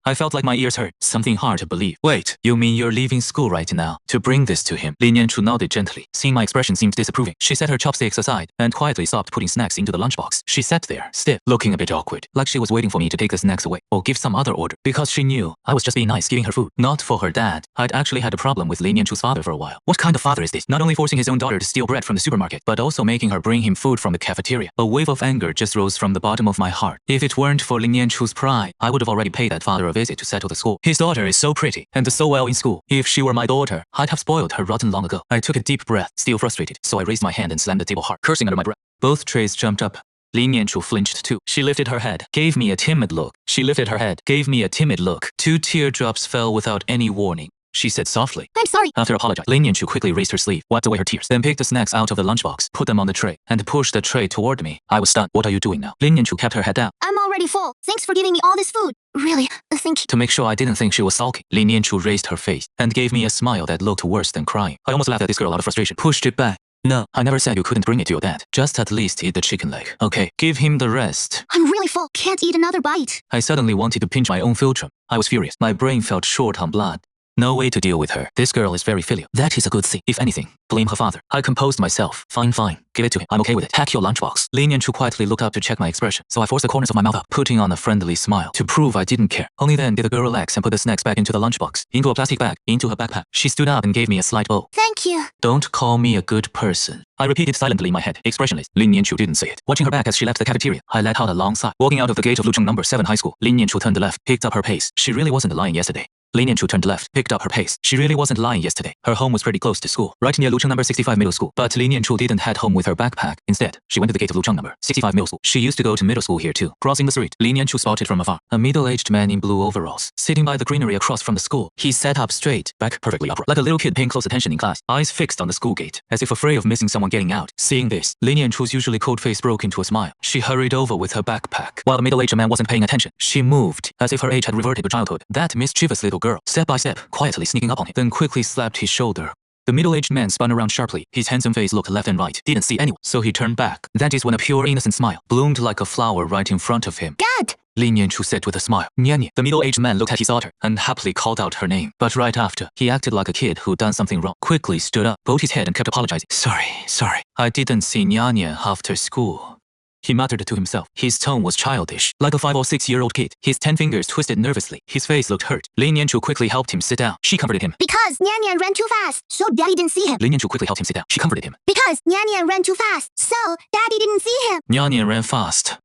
I felt like my ears hurt. Something hard to believe. Wait, you mean you're leaving school right now to bring this to him? Lin Yanchu nodded gently. Seeing my expression seemed disapproving, she set her chopsticks aside and quietly stopped putting snacks into the lunchbox. She sat there, stiff, looking a bit awkward, like she was waiting for me to take the snacks away or give some other order, because she knew I was just being nice, giving her food, not for her dad. I'd actually had a problem with Lin Yanchu's father for a while. What kind of father is this? Not only forcing his own daughter to steal bread from the supermarket, but also making her bring him food from the cafeteria. A wave of anger just rose from the bottom of my heart. If it weren't for Lin Yanchu's pride, I would have already paid that father a visit to settle the score. His daughter is so pretty and so well in school. If she were my daughter, I'd have spoiled her rotten long ago. I took a deep breath, still frustrated, so I raised my hand and slammed the table hard, cursing under my breath. Both trays jumped up. Lin Yanchu flinched too. She lifted her head, gave me a timid look. She lifted her head, gave me a timid look. 2 teardrops fell without any warning. She said softly. I'm sorry. After apologizing, Lin Yanchu quickly raised her sleeve, wiped away her tears, then picked the snacks out of the lunchbox, put them on the tray, and pushed the tray toward me. I was stunned. What are you doing now? Lin Yanchu kept her head down. I'm already full. Thanks for giving me all this food. Really, thank you. To make sure I didn't think she was sulking, Lin Yanchu raised her face and gave me a smile that looked worse than crying. I almost laughed at this girl out of frustration, pushed it back. No, I never said you couldn't bring it to your dad. Just at least eat the chicken leg. Okay, give him the rest. I'm really full. Can't eat another bite. I suddenly wanted to pinch my own philtrum. I was furious. My brain felt short on blood. No way to deal with her. This girl is very filial. That is a good thing. If anything, blame her father. I composed myself. Fine. Give it to him. I'm okay with it. Pack your lunchbox. Lin Yanchu quietly looked up to check my expression, so I forced the corners of my mouth up, putting on a friendly smile to prove I didn't care. Only then did the girl relax and put the snacks back into the lunchbox, into a plastic bag, into her backpack. She stood up and gave me a slight bow. Thank you. Don't call me a good person. I repeated silently in my head, expressionless. Lin Yanchu didn't say it. Watching her back as she left the cafeteria, I let out a long sigh. Walking out of the gate of Lucheng No. 7 High School, Lin Yanchu turned left, picked up her pace. She really wasn't lying yesterday. Lin Yanchu turned left, picked up her pace. She really wasn't lying yesterday. Her home was pretty close to school, right near Lucheng No. 65 Middle School. But Lin Yanchu didn't head home with her backpack. Instead, she went to the gate of Lucheng No. 65 Middle School. She used to go to middle school here too. Crossing the street, Lin Yanchu spotted from afar a middle-aged man in blue overalls, sitting by the greenery across from the school. He sat up straight, back perfectly upright, like a little kid paying close attention in class, eyes fixed on the school gate, as if afraid of missing someone getting out. Seeing this, Lin Yanchu's usually cold face broke into a smile. She hurried over with her backpack. While the middle-aged man wasn't paying attention, she moved, as if her age had reverted to childhood. That mischievous little girl, step by step, quietly sneaking up on him, then quickly slapped his shoulder. The middle-aged man spun around sharply. His handsome face looked left and right, didn't see anyone, so he turned back. That is when a pure innocent smile bloomed like a flower right in front of him. Dad! Lin Yanchu said with a smile. Nyanya. The middle-aged man looked at his daughter and happily called out her name. But right after, he acted like a kid who'd done something wrong. Quickly stood up, bowed his head and kept apologizing. Sorry. I didn't see Nyanya after school. he muttered to himself. His tone was childish, like a 5 or 6-year-old kid. His 10 fingers twisted nervously. His face looked hurt. Lin Yanchu quickly helped him sit down. She comforted him. Because Nian Nian ran too fast, so Daddy didn't see him. Lin Yanchu quickly helped him sit down. She comforted him. Because Nian Nian ran too fast, so Daddy didn't see him. Nian Nian ran fast.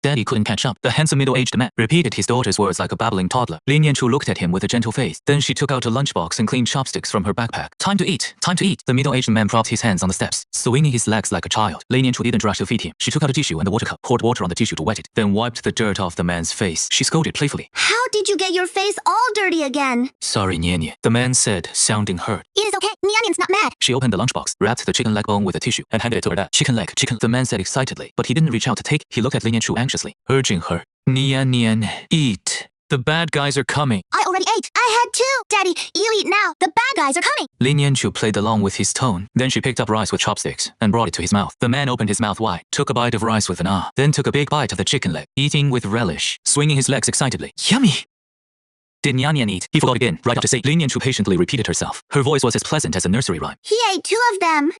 Daddy couldn't catch up. The handsome middle-aged man repeated his daughter's words like a babbling toddler. Lin Yanchu looked at him with a gentle face. Then she took out a lunchbox and cleaned chopsticks from her backpack. Time to eat. Time to eat. The middle-aged man propped his hands on the steps, swinging his legs like a child. Lin Yanchu didn't rush to feed him. She took out a tissue and a water cup, poured water on the tissue to wet it, then wiped the dirt off the man's face. She scolded playfully. How did you get your face all dirty again? Sorry, Nian Nian, the man said, sounding hurt. It is okay. Nian Nian's not mad. She opened the lunchbox, wrapped the chicken leg bone with a tissue, and handed it to her dad. Chicken leg, chicken, the man said excitedly, but he didn't reach out to take. He looked at Lin Yanchu anxiously, urging her. Nian Nian, eat. The bad guys are coming. I already ate. I had 2. Daddy, you eat now. The bad guys are coming. Lin Yanchu played along with his tone. Then she picked up rice with chopsticks and brought it to his mouth. The man opened his mouth wide, took a bite of rice with an ah, then took a big bite of the chicken leg, eating with relish, swinging his legs excitedly. Yummy! Did Nian Nian eat? He forgot again, right after saying. Lin Yanchu patiently repeated herself. Her voice was as pleasant as a nursery rhyme. He ate 2 of them.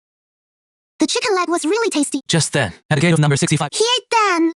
The chicken leg was really tasty. Just then, at the gate of number 65. He ate then.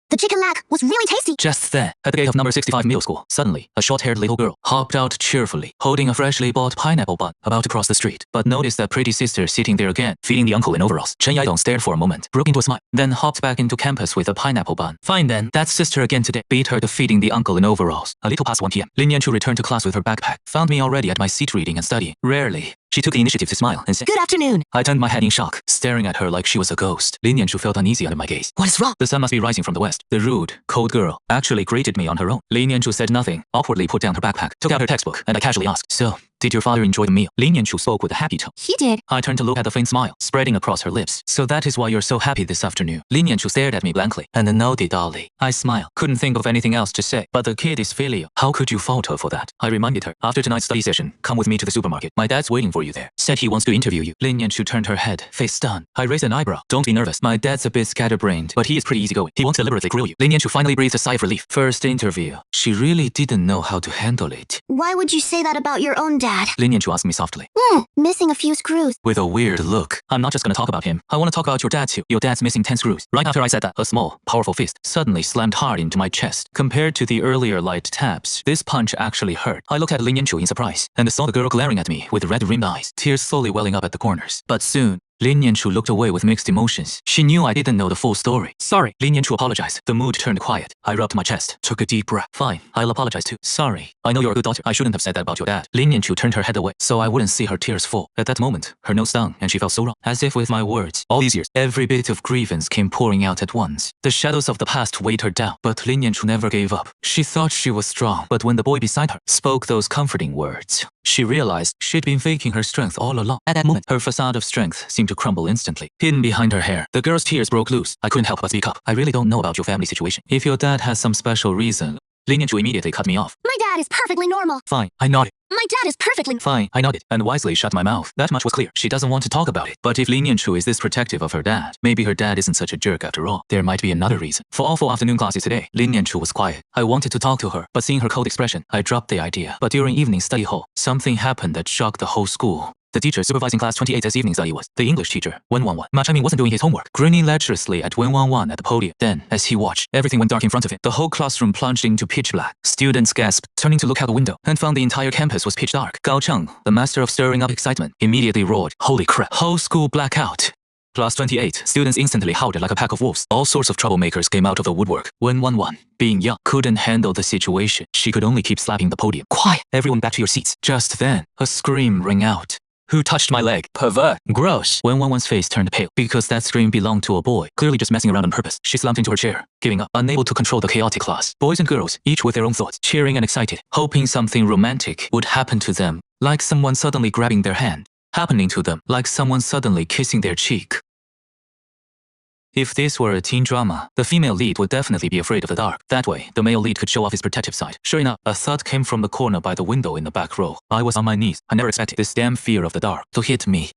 The chicken leg was really tasty. Just then, at the gate of number 65 middle school, suddenly, a short-haired little girl hopped out cheerfully, holding a freshly bought pineapple bun, about to cross the street, but noticed that pretty sister sitting there again, feeding the uncle in overalls. Chen Yaidong stared for a moment, broke into a smile, then hopped back into campus with a pineapple bun. Fine then, that's sister again today. Beat her to feeding the uncle in overalls. A little past 1 p.m., Lin Yanchu returned to class with her backpack, found me already at my seat reading and studying. Rarely. She took the initiative to smile and said, Good afternoon. I turned my head in shock, staring at her like she was a ghost. Lin Yanchu felt uneasy under my gaze. What is wrong? The sun must be rising from the west. The rude, cold girl actually greeted me on her own. Lin Yanchu said nothing, awkwardly put down her backpack, took out her textbook, and I casually asked, So, did your father enjoy the meal? Lin Yanchu spoke with a happy tone. He did. I turned to look at the faint smile, spreading across her lips. So that is why you're so happy this afternoon. Lin Yanchu stared at me blankly, and nodded dully. I smiled. Couldn't think of anything else to say. But the kid is filial. How could you fault her for that? I reminded her. After tonight's study session, come with me to the supermarket. My dad's waiting for you there. Said he wants to interview you. Lin Yanchu turned her head, face stunned. I raised an eyebrow. Don't be nervous. My dad's a bit scatterbrained, but he is pretty easygoing. He won't deliberately grill you. Lin Yanchu finally breathed a sigh of relief. First interview. She really didn't know how to handle it. Why would you say that about your own dad? Lin Yanchu asked me softly. Missing a few screws. With a weird look. I'm not just gonna talk about him. I wanna talk about your dad too. Your dad's missing 10 screws. Right after I said that, a small, powerful fist suddenly slammed hard into my chest. Compared to the earlier light taps, this punch actually hurt. I looked at Lin Yanchu in surprise, and saw the girl glaring at me with red-rimmed eyes, tears slowly welling up at the corners. But soon, Lin Yanchu looked away with mixed emotions. She knew I didn't know the full story. Sorry. Lin Yanchu apologized. The mood turned quiet. I rubbed my chest, took a deep breath. Fine, I'll apologize too. Sorry. I know you're a good daughter. I shouldn't have said that about your dad. Lin Yanchu turned her head away, so I wouldn't see her tears fall. At that moment, her nose stung, and she felt so wrong. As if with my words, all these years, every bit of grievance came pouring out at once. The shadows of the past weighed her down, but Lin Yanchu never gave up. She thought she was strong, but when the boy beside her spoke those comforting words, she realized she'd been faking her strength all along. At that moment, her facade of strength seemed to crumble instantly. Hidden behind her hair, the girl's tears broke loose. I couldn't help but speak up. I really don't know about your family situation. If your dad has some special reason. Lin Yanchu immediately cut me off. My dad is perfectly normal. Fine, I nodded. My dad is perfectly... Fine, I nodded, and wisely shut my mouth. That much was clear. She doesn't want to talk about it. But if Lin Yanchu is this protective of her dad, maybe her dad isn't such a jerk after all. There might be another reason. For all 4 afternoon classes today, Lin Yanchu was quiet. I wanted to talk to her, but seeing her cold expression, I dropped the idea. But during evening study hall, something happened that shocked the whole school. The teacher supervising class 28 as evening study was the English teacher, Wen Wanwan. Ma Chaimin wasn't doing his homework, grinning lecherously at Wen Wanwan at the podium. Then, as he watched, everything went dark in front of him. The whole classroom plunged into pitch black. Students gasped, turning to look out the window, and found the entire campus was pitch dark. Gao Cheng, the master of stirring up excitement, immediately roared, "Holy crap! Whole school blackout!" Class 28, students instantly howled like a pack of wolves. All sorts of troublemakers came out of the woodwork. Wen Wanwan, being young, couldn't handle the situation. She could only keep slapping the podium. Quiet! Everyone back to your seats. Just then, a scream rang out. Who touched my leg? Pervert. Gross. Wen Wanwan's face turned pale, because that scream belonged to a boy, clearly just messing around on purpose. She slumped into her chair, giving up, unable to control the chaotic class. Boys and girls, each with their own thoughts, cheering and excited, hoping something romantic would happen to them, like someone suddenly grabbing their hand, happening to them, like someone suddenly kissing their cheek. If this were a teen drama, the female lead would definitely be afraid of the dark. That way, the male lead could show off his protective side. Sure enough, a thud came from the corner by the window in the back row. I was on my knees. I never expected this damn fear of the dark to hit me.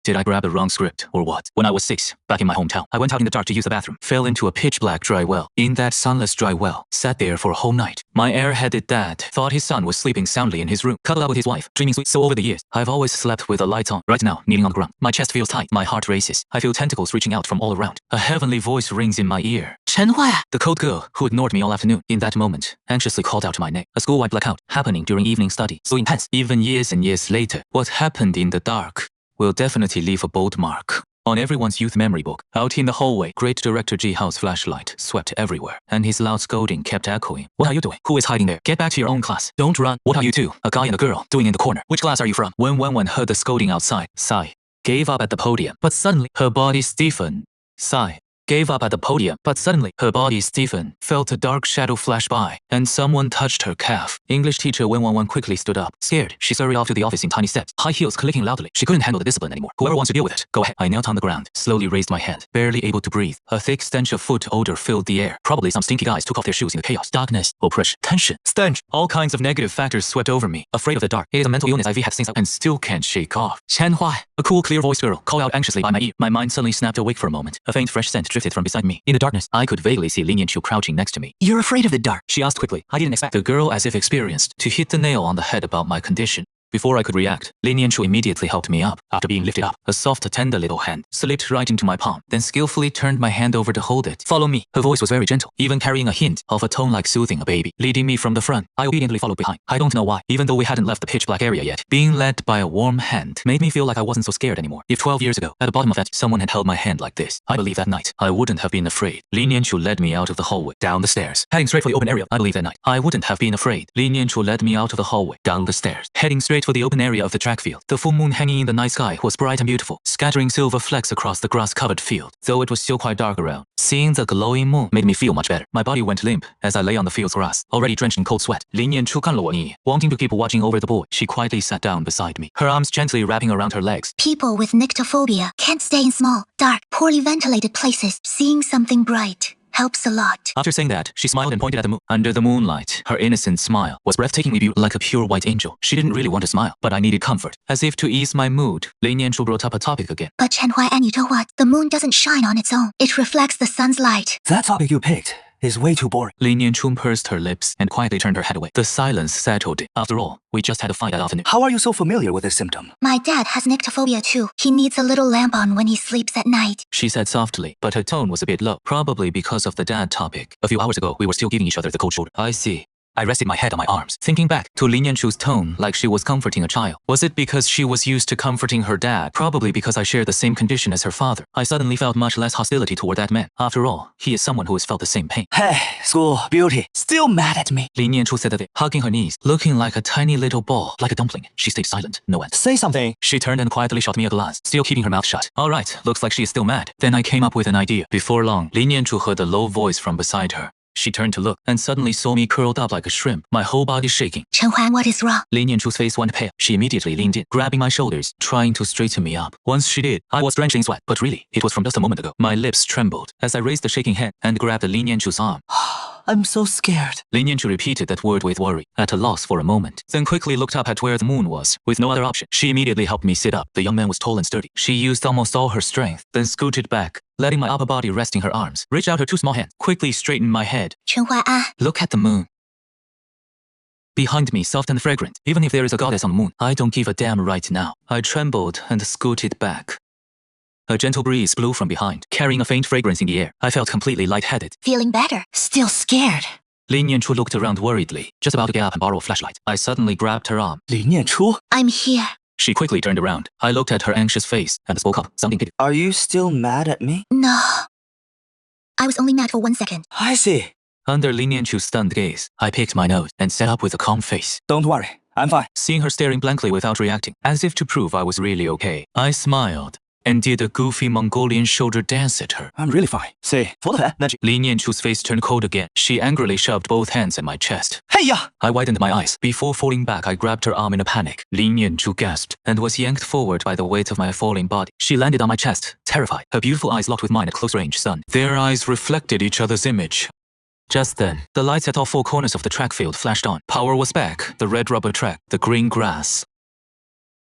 Did I grab the wrong script or what? When I was 6, back in my hometown, I went out in the dark to use the bathroom, fell into a pitch black dry well. In that sunless dry well, sat there for a whole night. My airheaded dad thought his son was sleeping soundly in his room, cuddled up with his wife, dreaming sweet. So over the years, I've always slept with the lights on. Right now, kneeling on the ground, my chest feels tight, my heart races. I feel tentacles reaching out from all around. A heavenly voice rings in my ear. Chenhua! The cold girl who ignored me all afternoon, in that moment, anxiously called out my name. A school-wide blackout happening during evening study, so intense. Even years and years later, what happened in the dark will definitely leave a bold mark on everyone's youth memory book. Out in the hallway, great director Ji Hao's flashlight swept everywhere, and his loud scolding kept echoing. What are you doing? Who is hiding there? Get back to your own class. Don't run. What are you two, a guy and a girl, doing in the corner? Which class are you from? When Wen heard the scolding outside, Sai gave up at the podium, but suddenly her body stiffened. Sai gave up at the podium, but suddenly her body stiffened, felt a dark shadow flash by, and someone touched her calf. English teacher Wen quickly stood up. Scared, she scurried off to the office in tiny steps, high heels clicking loudly. She couldn't handle the discipline anymore. Whoever wants to deal with it, go ahead. I knelt on the ground, slowly raised my hand, barely able to breathe. A thick stench of foot odor filled the air. Probably some stinky guys took off their shoes in the chaos. Darkness, oppression, tension, stench. All kinds of negative factors swept over me. Afraid of the dark. It is a mental illness I've had since and still can't shake off. Chenhua, a cool, clear-voiced girl, called out anxiously by my ear. My mind suddenly snapped awake for a moment. A faint, fresh scent drifted from beside me. In the darkness, I could vaguely see Lin Yanqiu crouching next to me. You're afraid of the dark? She asked quickly. I didn't expect the girl, as if experienced, to hit the nail on the head about my condition. Before I could react, Lin Yanqiu immediately helped me up. After being lifted up, a soft, tender little hand slipped right into my palm, then skillfully turned my hand over to hold it. Follow me. Her voice was very gentle, even carrying a hint of a tone like soothing a baby. Leading me from the front, I obediently followed behind. I don't know why, even though we hadn't left the pitch black area yet. Being led by a warm hand made me feel like I wasn't so scared anymore. If 12 years ago, at the bottom of that, someone had held my hand like this, I believe that night, I wouldn't have been afraid. Lin Yanqiu led me out of the hallway, down the stairs, heading straight for the open area. I believe that night, I wouldn't have been afraid. Lin Yanqiu led me out of the hallway, down the stairs, heading straight for the open area of the track field. The full moon hanging in the night sky was bright and beautiful, scattering silver flecks across the grass-covered field, though it was still quite dark around. Seeing the glowing moon made me feel much better. My body went limp as I lay on the field's grass, already drenched in cold sweat. Lin Yanqiu看了我一眼, wanting to keep watching over the boy, she quietly sat down beside me, her arms gently wrapping around her legs. People with nyctophobia can't stay in small, dark, poorly ventilated places. Seeing something bright helps a lot. After saying that, she smiled and pointed at the moon. Under the moonlight, her innocent smile was breathtakingly beautiful, like a pure white angel. She didn't really want to smile, but I needed comfort. As if to ease my mood, Lin Yanqiu brought up a topic again. But Chenhua, and you know what? The moon doesn't shine on its own. It reflects the sun's light. That topic you picked is way too boring. Lin Yanqiu pursed her lips and quietly turned her head away. The silence settled. After all, we just had a fight that afternoon. How are you so familiar with this symptom? My dad has nyctophobia too. He needs a little lamp on when he sleeps at night. She said softly, but her tone was a bit low, probably because of the dad topic. A few hours ago, we were still giving each other the cold shoulder. I see. I rested my head on my arms, thinking back to Lin Yanqiu's tone like she was comforting a child. Was it because she was used to comforting her dad? Probably because I shared the same condition as her father. I suddenly felt much less hostility toward that man. After all, he is someone who has felt the same pain. Hey, school beauty, still mad at me. Lin Yanqiu said that, hugging her knees, looking like a tiny little ball, like a dumpling. She stayed silent, no answer. Say something. She turned and quietly shot me a glance, still keeping her mouth shut. All right, looks like she is still mad. Then I came up with an idea. Before long, Lin Yanqiu heard a low voice from beside her. She turned to look and suddenly saw me curled up like a shrimp, my whole body shaking. Chenhua, what is wrong? Lin Yanqiu's face went pale. She immediately leaned in, grabbing my shoulders, trying to straighten me up. Once she did, I was drenched in sweat, but really, it was from just a moment ago. My lips trembled as I raised the shaking hand and grabbed Lin Yanqiu's arm. I'm so scared. Lin Yanqiu repeated that word with worry, at a loss for a moment, then quickly looked up at where the moon was. With no other option, she immediately helped me sit up. The young man was tall and sturdy. She used almost all her strength, then scooted back, letting my upper body rest in her arms. Reached out her two small hands, quickly straightened my head. Chenhua, Look at the moon. Behind me, soft and fragrant. Even if there is a goddess on the moon, I don't give a damn right now. I trembled and scooted back. A gentle breeze blew from behind, carrying a faint fragrance in the air. I felt completely lightheaded. feeling better. Still scared. Lin Yanqiu looked around worriedly, just about to get up and borrow a flashlight. I suddenly grabbed her arm. Lin Yanqiu? I'm here. She quickly turned around. I looked at her anxious face and spoke up, sounding pity. Are you still mad at me? No. I was only mad for 1 second. I see. Under Lin Yanqiu's stunned gaze, I picked my nose and sat up with a calm face. Don't worry, I'm fine. Seeing her staring blankly without reacting, as if to prove I was really okay, I smiled and did a goofy Mongolian shoulder dance at her. I'm really fine. Say, for the energy. Lin Yanqiu's face turned cold again. She angrily shoved both hands at my chest. Hey ya! I widened my eyes. Before falling back, I grabbed her arm in a panic. Lin Yanqiu gasped and was yanked forward by the weight of my falling body. She landed on my chest, terrified. Her beautiful eyes locked with mine at close range sun. Their eyes reflected each other's image. Just then, the lights at all four corners of the track field flashed on. Power was back. The red rubber track, the green grass.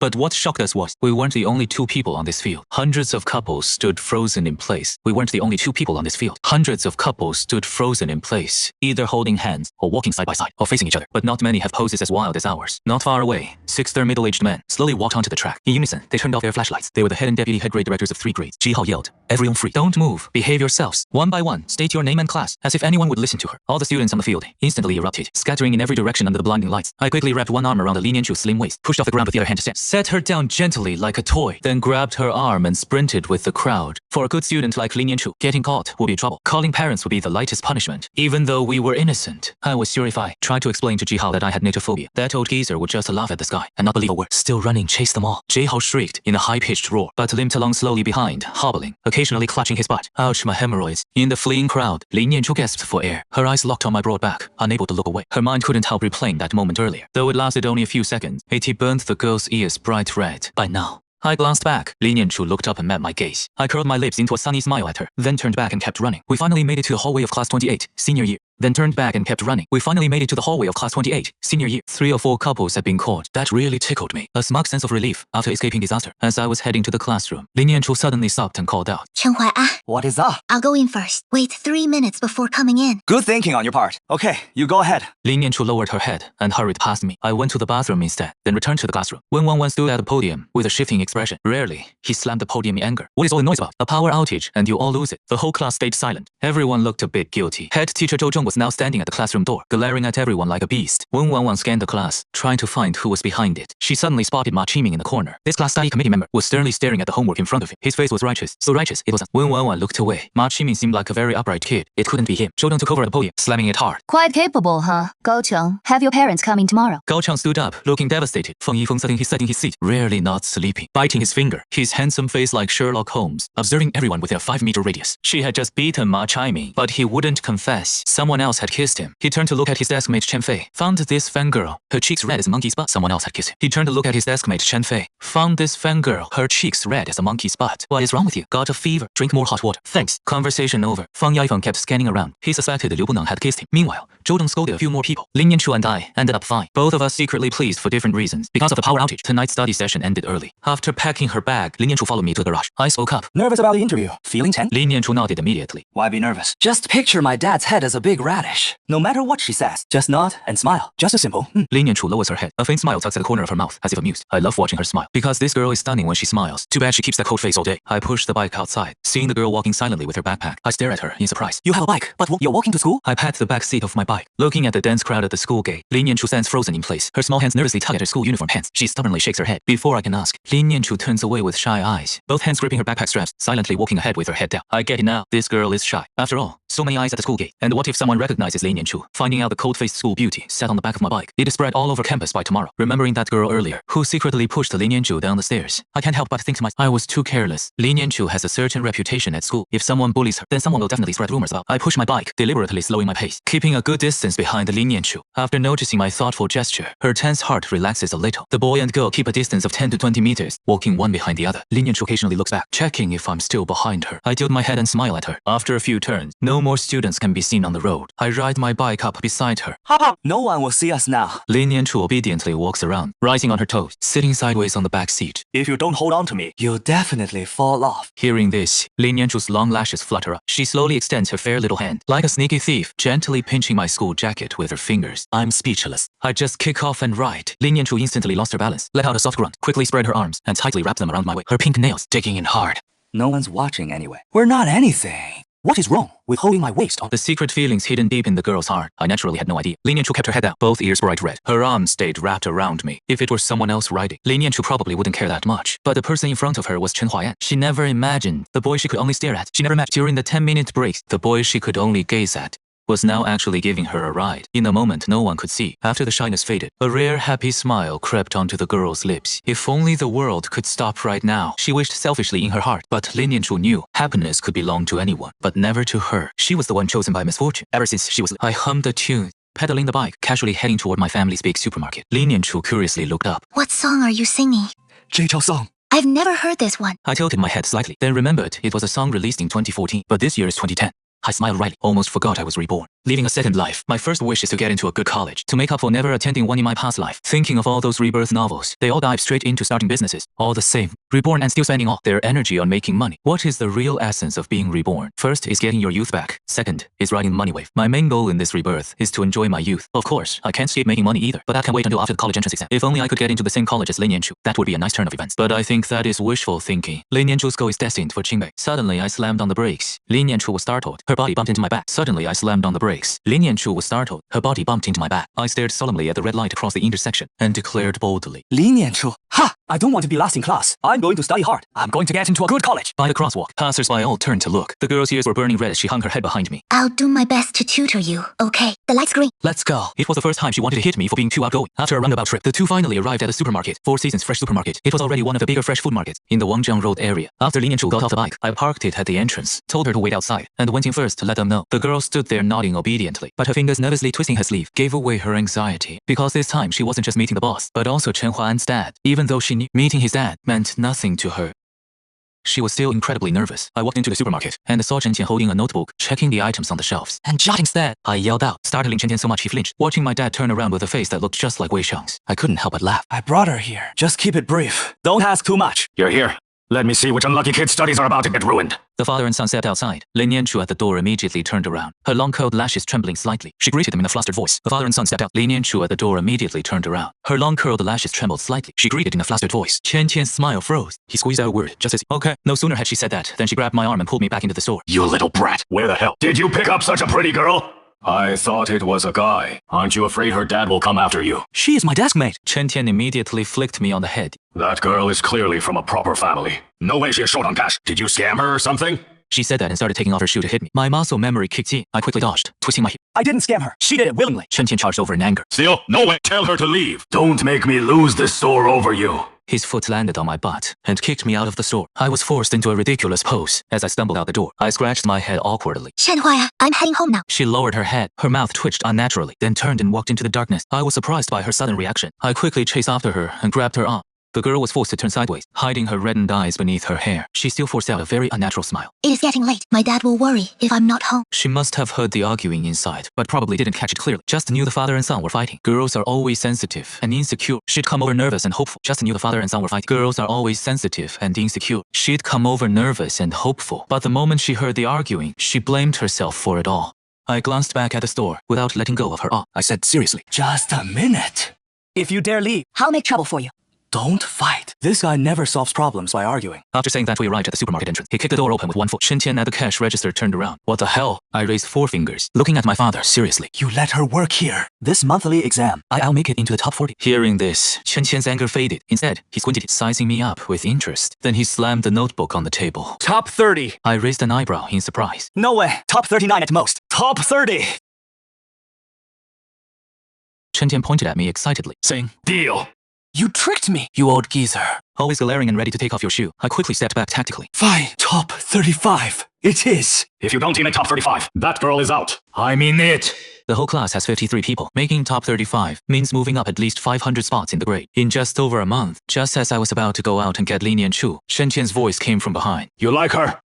But what shocked us was, we weren't the only two people on this field. Hundreds of couples stood frozen in place. We weren't the only two people on this field. Hundreds of couples stood frozen in place, either holding hands, or walking side by side, or facing each other. But not many have poses as wild as ours. Not far away, 6 middle-aged men slowly walked onto the track. In unison, they turned off their flashlights. They were the head and deputy head grade directors of 3 grades. Ji Hao yelled, "Everyone free. Don't move. Behave yourselves. One by one, state your name and class," as if anyone would listen to her. All the students on the field instantly erupted, scattering in every direction under the blinding lights. I quickly wrapped one arm around the Lin Yanchu's slim waist, pushed off the ground with the other hand to stand, set her down gently like a toy, then grabbed her arm and sprinted with the crowd. For a good student like Lin Yanchu, getting caught would be trouble. Calling parents would be the lightest punishment. Even though we were innocent, I was sure if I tried to explain to Ji Hao that I had natophobia, that old geezer would just laugh at the sky and not believe a word. Still running, chase them all. Ji Hao shrieked in a high-pitched roar, but limped along slowly behind, hobbling, occasionally clutching his butt. Ouch, my hemorrhoids. In the fleeing crowd, Lin Yanchu gasped for air. Her eyes locked on my broad back, unable to look away. Her mind couldn't help replaying that moment earlier. Though it lasted only a few seconds, it burned the girl's ears bright red. By now, I glanced back. Lin Yanchu looked up and met my gaze. I curled my lips into a sunny smile at her, then turned back and kept running. We finally made it to the hallway of class 28, senior year. Then turned back and kept running. We finally made it to the hallway of class 28, senior year. 3 or 4 couples had been caught. That really tickled me. A smug sense of relief after escaping disaster. As I was heading to the classroom, Lin Yanchu suddenly stopped and called out, Chenhua, What is up? I'll go in first. Wait 3 minutes before coming in. Good thinking on your part. Okay, you go ahead. Lin Yanchu lowered her head and hurried past me. I went to the bathroom instead, then returned to the classroom. Wen stood at the podium with a shifting expression. Rarely, he slammed the podium in anger. What is all the noise about? A power outage, and you all lose it. The whole class stayed silent. Everyone looked a bit guilty. Head teacher Zhou Zhong was now standing at the classroom door, glaring at everyone like a beast. Wen scanned the class, trying to find who was behind it. She suddenly spotted Ma Qiming in the corner. This class study committee member was sternly staring at the homework in front of him. His face was righteous, so righteous it wasn't. Wen looked away. Ma Qiming seemed like a very upright kid. It couldn't be him. Zhou Zhong took over at the podium, slamming it hard. Quite capable, huh? Gao Cheng, have your parents come in tomorrow. Gao Cheng stood up, looking devastated. Feng Yifeng sat in his seat, rarely not sleeping, biting his finger, his handsome face like Sherlock Holmes, observing everyone within a 5-meter radius. She had just beaten Ma Qiming, but he wouldn't confess. Someone else had kissed him. He turned to look at his deskmate Chen Fei. Found this fangirl, her cheeks red as a monkey's butt. Someone else had kissed him. He turned to look at his deskmate Chen Fei. Found this fangirl, her cheeks red as a monkey's butt. What is wrong with you? Got a fever? Drink more hot water. Thanks. Conversation over. Feng Yifeng kept scanning around. He suspected Liu Bunang had kissed him. Meanwhile, Zhou Dong scolded a few more people. Lin Yanchu and I ended up fine. Both of us secretly pleased for different reasons. Because of the power outage, tonight's study session ended early. After packing her bag, Lin Yanchu followed me to the garage. I spoke up. Nervous about the interview? Feeling tense? Lin Yanchu nodded immediately. Why be nervous? Just picture my dad's head as a big radish. No matter what she says, just nod and smile. Just as simple. Lin Yanchu lowers her head. A faint smile tugs at the corner of her mouth, as if amused. I love watching her smile. Because this girl is stunning when she smiles. Too bad she keeps that cold face all day. I push the bike outside, seeing the girl walking silently with her backpack. I stare at her in surprise. You have a bike, but you're walking to school? I pat the back seat of my bike. Looking at the dense crowd at the school gate, Lin Yanchu stands frozen in place. Her small hands nervously tug at her school uniform pants. She stubbornly shakes her head. Before I can ask, Lin Yanchu turns away with shy eyes, both hands gripping her backpack straps, silently walking ahead with her head down. I get it now. This girl is shy. After all, so many eyes at the school gate. And what if someone recognizes Lin Yanchu? Finding out the cold-faced school beauty sat on the back of my bike. It is spread all over campus by tomorrow. Remembering that girl earlier, who secretly pushed Lin Yanchu down the stairs, I can't help but think to myself, I was too careless. Lin Yanchu has a certain reputation at school. If someone bullies her, then someone will definitely spread rumors about. I push my bike, deliberately slowing my pace, keeping a good distance behind Lin Yanchu. After noticing my thoughtful gesture, her tense heart relaxes a little. The boy and girl keep a distance of 10 to 20 meters, walking one behind the other. Lin Yanchu occasionally looks back, checking if I'm still behind her. I tilt my head and smile at her. After a few turns, no more students can be seen on the road. I ride my bike up beside her. Hop hop. No one will see us now. Lin Yanchu obediently walks around, rising on her toes, sitting sideways on the back seat. If you don't hold on to me, you'll definitely fall off. Hearing this, Lin Yanchu's long lashes flutter up. She slowly extends her fair little hand, like a sneaky thief, gently pinching my school jacket with her fingers. I'm speechless. I just kick off and ride. Lin Yanchu instantly lost her balance, let out a soft grunt, quickly spread her arms, and tightly wrapped them around my waist, her pink nails digging in hard. No one's watching anyway. We're not anything. What is wrong with holding my waist on? The secret feelings hidden deep in the girl's heart. I naturally had no idea. Lin Yanchu kept her head down, both ears bright red. Her arms stayed wrapped around me. If it were someone else riding, Lin Yanchu probably wouldn't care that much. But the person in front of her was Chen Huayan. She never imagined the boy she could only stare at. She never imagined during the 10-minute breaks, the boy she could only gaze at was now actually giving her a ride. In a moment no one could see. After the shyness faded, a rare happy smile crept onto the girl's lips. If only the world could stop right now. She wished selfishly in her heart, but Lin Yanchu knew happiness could belong to anyone, but never to her. She was the one chosen by misfortune. Ever since she was I hummed a tune, pedaling the bike, casually heading toward my family's big supermarket. Lin Yanchu curiously looked up. What song are you singing? Jay song. I've never heard this one. I tilted my head slightly, then remembered it was a song released in 2014, but this year is 2010. I smiled wryly, almost forgot I was reborn. Living a second life. My first wish is to get into a good college, to make up for never attending one in my past life. Thinking of all those rebirth novels, they all dive straight into starting businesses. All the same, reborn and still spending all their energy on making money. What is the real essence of being reborn? First is getting your youth back. Second is riding the money wave. My main goal in this rebirth is to enjoy my youth. Of course, I can't skip making money either, but that can wait until after the college entrance exam. If only I could get into the same college as Lin Yanchu, that would be a nice turn of events. But I think that is wishful thinking. Lin Yanchu's goal is destined for Qingbei. Suddenly, I slammed on the brakes. Lin Yanchu was startled. Her body bumped into my back. Suddenly, I slammed on the brakes. Lin Yanchu was startled. Her body bumped into my back. I stared solemnly at the red light across the intersection and declared boldly, Lin Yanchu. Ha! I don't want to be last in class. I'm going to study hard. I'm going to get into a good college. By the crosswalk, passers-by all turned to look. The girl's ears were burning red as she hung her head behind me. I'll do my best to tutor you, okay? The light's green. Let's go. It was the first time she wanted to hit me for being too outgoing. After a roundabout trip, the two finally arrived at a supermarket. Four Seasons Fresh Supermarket. It was already one of the bigger fresh food markets in the Wangjiang Road area. After Lin Yanchu got off the bike, I parked it at the entrance, told her to wait outside, and went in first to let them know. The girl stood there nodding obediently, but her fingers nervously twisting her sleeve gave away her anxiety. Because this time she wasn't just meeting the boss, but also Chen Huan's dad. Even though she knew meeting his dad meant nothing to her, she was still incredibly nervous. I walked into the supermarket and saw Chen Tian holding a notebook, checking the items on the shelves. And jotting instead, I yelled out, startling Chen Tian so much he flinched, watching my dad turn around with a face that looked just like Wei Xiang's. I couldn't help but laugh. I brought her here. Just keep it brief. Don't ask too much. You're here. Let me see which unlucky kid's studies are about to get ruined. The father and son stepped outside. Lin Yanchu at the door immediately turned around, her long curled lashes trembling slightly. She greeted him in a flustered voice. The father and son stepped out. Lin Yanchu at the door immediately turned around. Her long curled lashes trembled slightly. She greeted in a flustered voice. Chen Tian's smile froze. He squeezed out a word, just as okay. No sooner had she said that than she grabbed my arm and pulled me back into the store. You little brat. Where the hell did you pick up such a pretty girl? I thought it was a guy. Aren't you afraid her dad will come after you? She is my deskmate. Chen Tian immediately flicked me on the head. That girl is clearly from a proper family. No way she is short on cash. Did you scam her or something? She said that and started taking off her shoe to hit me. My muscle memory kicked in. I quickly dodged, twisting my hip. I didn't scam her. She did it willingly. Chen Tian charged over in anger. Still, no way. Tell her to leave. Don't make me lose this store over you. His foot landed on my butt and kicked me out of the store. I was forced into a ridiculous pose. As I stumbled out the door, I scratched my head awkwardly. Shenhua, I'm heading home now. She lowered her head. Her mouth twitched unnaturally, then turned and walked into the darkness. I was surprised by her sudden reaction. I quickly chased after her and grabbed her arm. The girl was forced to turn sideways, hiding her reddened eyes beneath her hair. She still forced out a very unnatural smile. It is getting late. My dad will worry if I'm not home. She must have heard the arguing inside, but probably didn't catch it clearly. Just knew the father and son were fighting. Girls are always sensitive and insecure. She'd come over nervous and hopeful. Just knew the father and son were fighting. Girls are always sensitive and insecure. She'd come over nervous and hopeful. But the moment she heard the arguing, she blamed herself for it all. I glanced back at the store without letting go of her awe. I said seriously, Just a minute. If you dare leave, I'll make trouble for you. don't fight. This guy never solves problems by arguing. after saying that, we arrived at the supermarket entrance. He kicked the door open with one foot. Chen Tian at the cash register turned around. What the hell? I raised 4 fingers, looking at my father seriously. You let her work here. This monthly exam. I'll make it into the top 40. Hearing this, Chen Tian's anger faded. Instead, he squinted, sizing me up with interest. Then he slammed the notebook on the table. Top 30. I raised an eyebrow in surprise. No way. Top 39 at most. Top 30. Chen Tian pointed at me excitedly, saying, Deal. You tricked me. "You old geezer." Always glaring and ready to take off your shoe, I quickly stepped back tactically. Fine. Top 35. It is. If you don't team in top 35, that girl is out. I mean it. The whole class has 53 people. Making top 35 means moving up at least 500 spots in the grade. In just over a month, just as I was about to go out and get Lin Yanchu, Chen Tian's voice came from behind. You like her?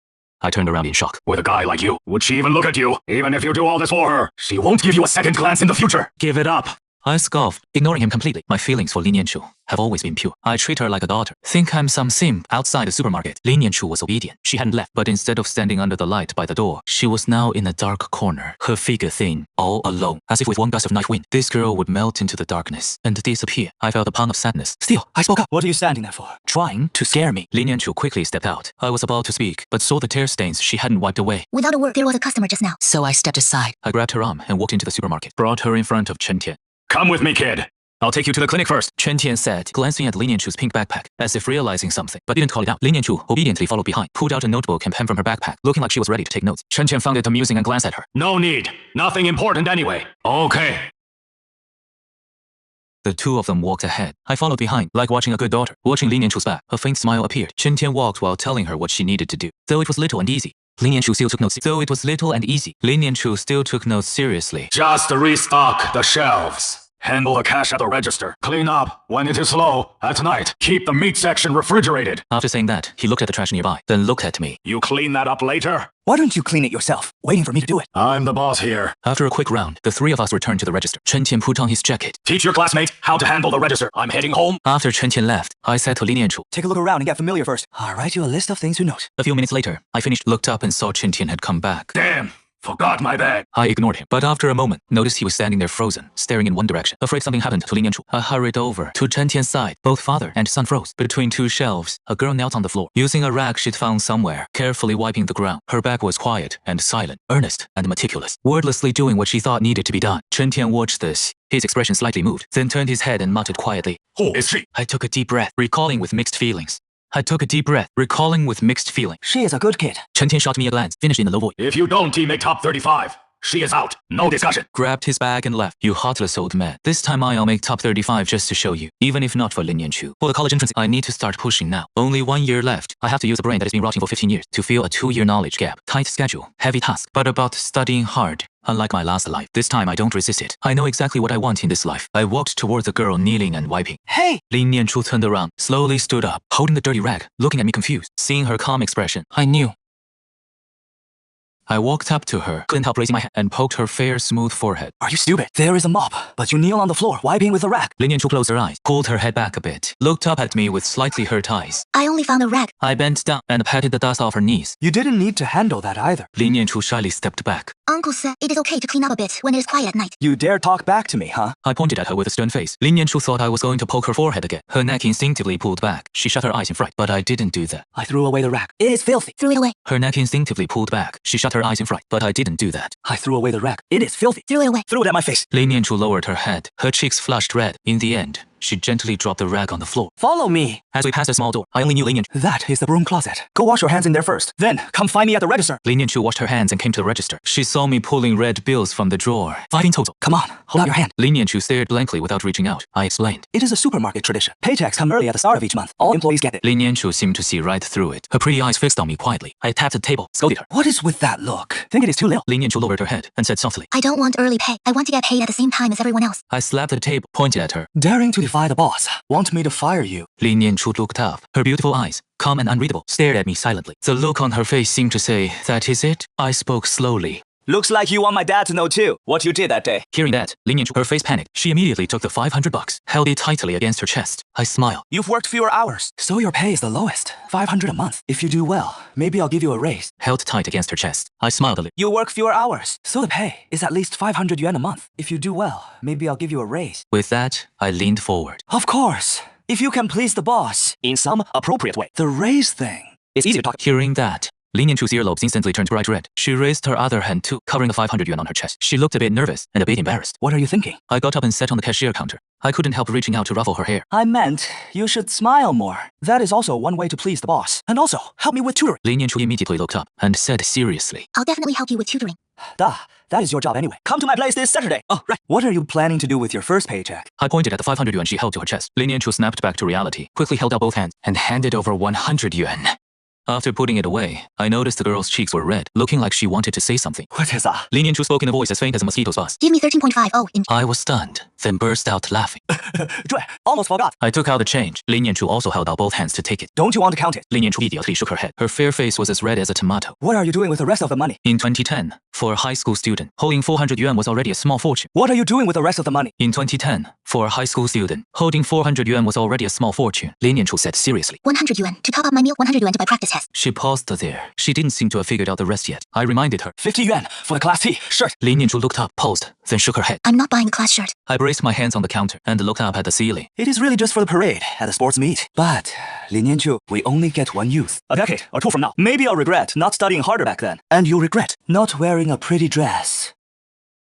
I turned around in shock. With a guy like you, would she even look at you? Even if you do all this for her, she won't give you a second glance in the future. Give it up. I scoffed, ignoring him completely. My feelings for Lin Yanchu have always been pure. I treat her like a daughter. Think I'm some simp outside the supermarket. Lin Yanchu was obedient. She hadn't left, but instead of standing under the light by the door, she was now in a dark corner, her figure thin, all alone. As if with one gust of night wind, this girl would melt into the darkness and disappear. I felt a pang of sadness. Still, I spoke up. What are you standing there for? Trying to scare me. Lin Yanchu quickly stepped out. I was about to speak, but saw the tear stains she hadn't wiped away. Without a word, there was a customer just now. So I stepped aside. I grabbed her arm and walked into the supermarket, brought her in front of Chen Tian. Come with me, kid. I'll take you to the clinic first. Chen Tian said, glancing at Lin Yanchu's pink backpack, as if realizing something, but didn't call it out. Lin Yanchu obediently followed behind, pulled out a notebook and pen from her backpack, looking like she was ready to take notes. Chen Tian found it amusing and glanced at her. No need. Nothing important anyway. Okay. The two of them walked ahead. I followed behind, like watching a good daughter. Watching Lin Yanchu's back, a faint smile appeared. Chen Tian walked while telling her what she needed to do. Though it was little and easy, Lin Yanchu still took notes. Lin Yanchu still took notes seriously. Just restock the shelves. Handle the cash at the register. Clean up when it is low at night. Keep the meat section refrigerated. After saying that, he looked at the trash nearby, then looked at me. You clean that up later? Why don't you clean it yourself, waiting for me to do it? I'm the boss here. After a quick round, the three of us returned to the register. Chen Tian put on his jacket. Teach your classmate how to handle the register. I'm heading home. After Chen Tian left, I said to Lin Yanchu. Take a look around and get familiar first. I'll write you a list of things to note. A few minutes later, I finished, looked up and saw Chen Tian had come back. Damn! Forgot my bag. I ignored him, but after a moment, noticed he was standing there frozen, staring in one direction. Afraid something happened to Lin Yanchu, I hurried over to Chen Tian's side. Both father and son froze. Between two shelves, a girl knelt on the floor, using a rag she'd found somewhere, carefully wiping the ground. Her back was quiet and silent, earnest and meticulous, wordlessly doing what she thought needed to be done. Chen Tian watched this. His expression slightly moved, then turned his head and muttered quietly. Who is she? I took a deep breath, recalling with mixed feelings. She is a good kid. Chen Tian shot me a glance, finished in a low voice. If you don't teammate top 35, she is out. No discussion. Grabbed his bag and left. You heartless old man. This time I'll make top 35 just to show you. Even if not for Lin Yanchu. For the college entrance, I need to start pushing now. Only 1 year left. I have to use a brain that has been rotting for 15 years to fill a 2-year knowledge gap. Tight schedule, heavy task, but about studying hard. Unlike my last life, this time I don't resist it. I know exactly what I want in this life. I walked toward the girl kneeling and wiping. Hey! Lin Yanchu turned around, slowly stood up, holding the dirty rag, looking at me confused. Seeing her calm expression, I knew. I walked up to her, couldn't help raising my hand, and poked her fair, smooth forehead. Are you stupid? There is a mop, but you kneel on the floor, wiping with a rag. Lin Yanchu closed her eyes, pulled her head back a bit, looked up at me with slightly hurt eyes. I only found a rag. I bent down and patted the dust off her knees. You didn't need to handle that either. Lin Yanchu shyly stepped back. Uncle said it is okay to clean up a bit when it is quiet at night. You dare talk back to me, huh? I pointed at her with a stern face. Lin Yanchu thought I was going to poke her forehead again. Her neck instinctively pulled back. She shut her eyes in fright, but I didn't do that. I threw away the rag. It is filthy. Threw it away. Her neck instinctively pulled back. She shut her eyes in fright, but I didn't do that. I threw away the rag. It is filthy. Threw it away. Threw it at my face. Lin Yanchu lowered her head. Her cheeks flushed red. In the end, she gently dropped the rag on the floor. Follow me. As we passed a small door, I only knew Lin Yanchu. That is the broom closet. Go wash your hands in there first. Then, come find me at the register. Lin Yanchu washed her hands and came to the register. She saw me pulling red bills from the drawer. 5 in total. Come on, hold out your hand. Lin Yanchu stared blankly without reaching out. I explained. It is a supermarket tradition. Paychecks come early at the start of each month. All employees get it. Lin Yanchu seemed to see right through it. Her pretty eyes fixed on me quietly. I tapped the table, scolded her. What is with that look? Think it is too little. Lin Yanchu lowered her head and said softly. I don't want early pay. I want to get paid at the same time as everyone else. I slapped the table, pointed at her. Daring to defy the boss. Want me to fire you? Lin Yanchu looked up. Her beautiful eyes, calm and unreadable, stared at me silently. The look on her face seemed to say, that is it? I spoke slowly. Looks like you want my dad to know too, what you did that day. Hearing that, Lin Yanchu, her face panicked. She immediately took the $500, held it tightly against her chest. I smiled. You've worked fewer hours, so your pay is the lowest. $500 a month. If you do well, maybe I'll give you a raise. Held tight against her chest. I smiled a little. You work fewer hours, so the pay is at least 500 yuan a month. If you do well, maybe I'll give you a raise. With that, I leaned forward. Of course. If you can please the boss in some appropriate way. The raise thing. It's easy to talk. Hearing that, Lin Yanchu's earlobes instantly turned bright red. She raised her other hand too, covering the 500 yuan on her chest. She looked a bit nervous and a bit embarrassed. What are you thinking? I got up and sat on the cashier counter. I couldn't help reaching out to ruffle her hair. I meant you should smile more. That is also one way to please the boss. And also, help me with tutoring. Lin Yanchu immediately looked up and said seriously. I'll definitely help you with tutoring. Duh, that is your job anyway. Come to my place this Saturday. Oh, right. What are you planning to do with your first paycheck? I pointed at the 500 yuan she held to her chest. Lin Yanchu snapped back to reality, quickly held out both hands, and handed over 100 yuan. After putting it away, I noticed the girl's cheeks were red, looking like she wanted to say something. What is that? Lin Yanchu spoke in a voice as faint as a mosquito's buzz. Give me 13.50 in. I was stunned, then burst out laughing. Almost forgot. I took out the change. Lin Yanchu also held out both hands to take it. Don't you want to count it? Lin Yanchu immediately shook her head. Her fair face was as red as a tomato. What are you doing with the rest of the money? In 2010, for a high school student, holding 400 yuan was already a small fortune. What are you doing with the rest of the money? In 2010, for a high school student, holding 400 yuan was already a small fortune. Lin Yanchu said seriously. 100 yuan to top up my meal, 100 yuan to buy practice test. She paused there. She didn't seem to have figured out the rest yet. I reminded her. 50 yuan for the class T shirt. Lin Yanchu looked up, paused, then shook her head. I'm not buying the class shirt. I braced my hands on the counter and looked up at the ceiling. It is really just for the parade at the sports meet. But, Lin Yanchu, we only get one youth. A decade or two from now. Maybe I'll regret not studying harder back then. And you'll regret not wearing a pretty dress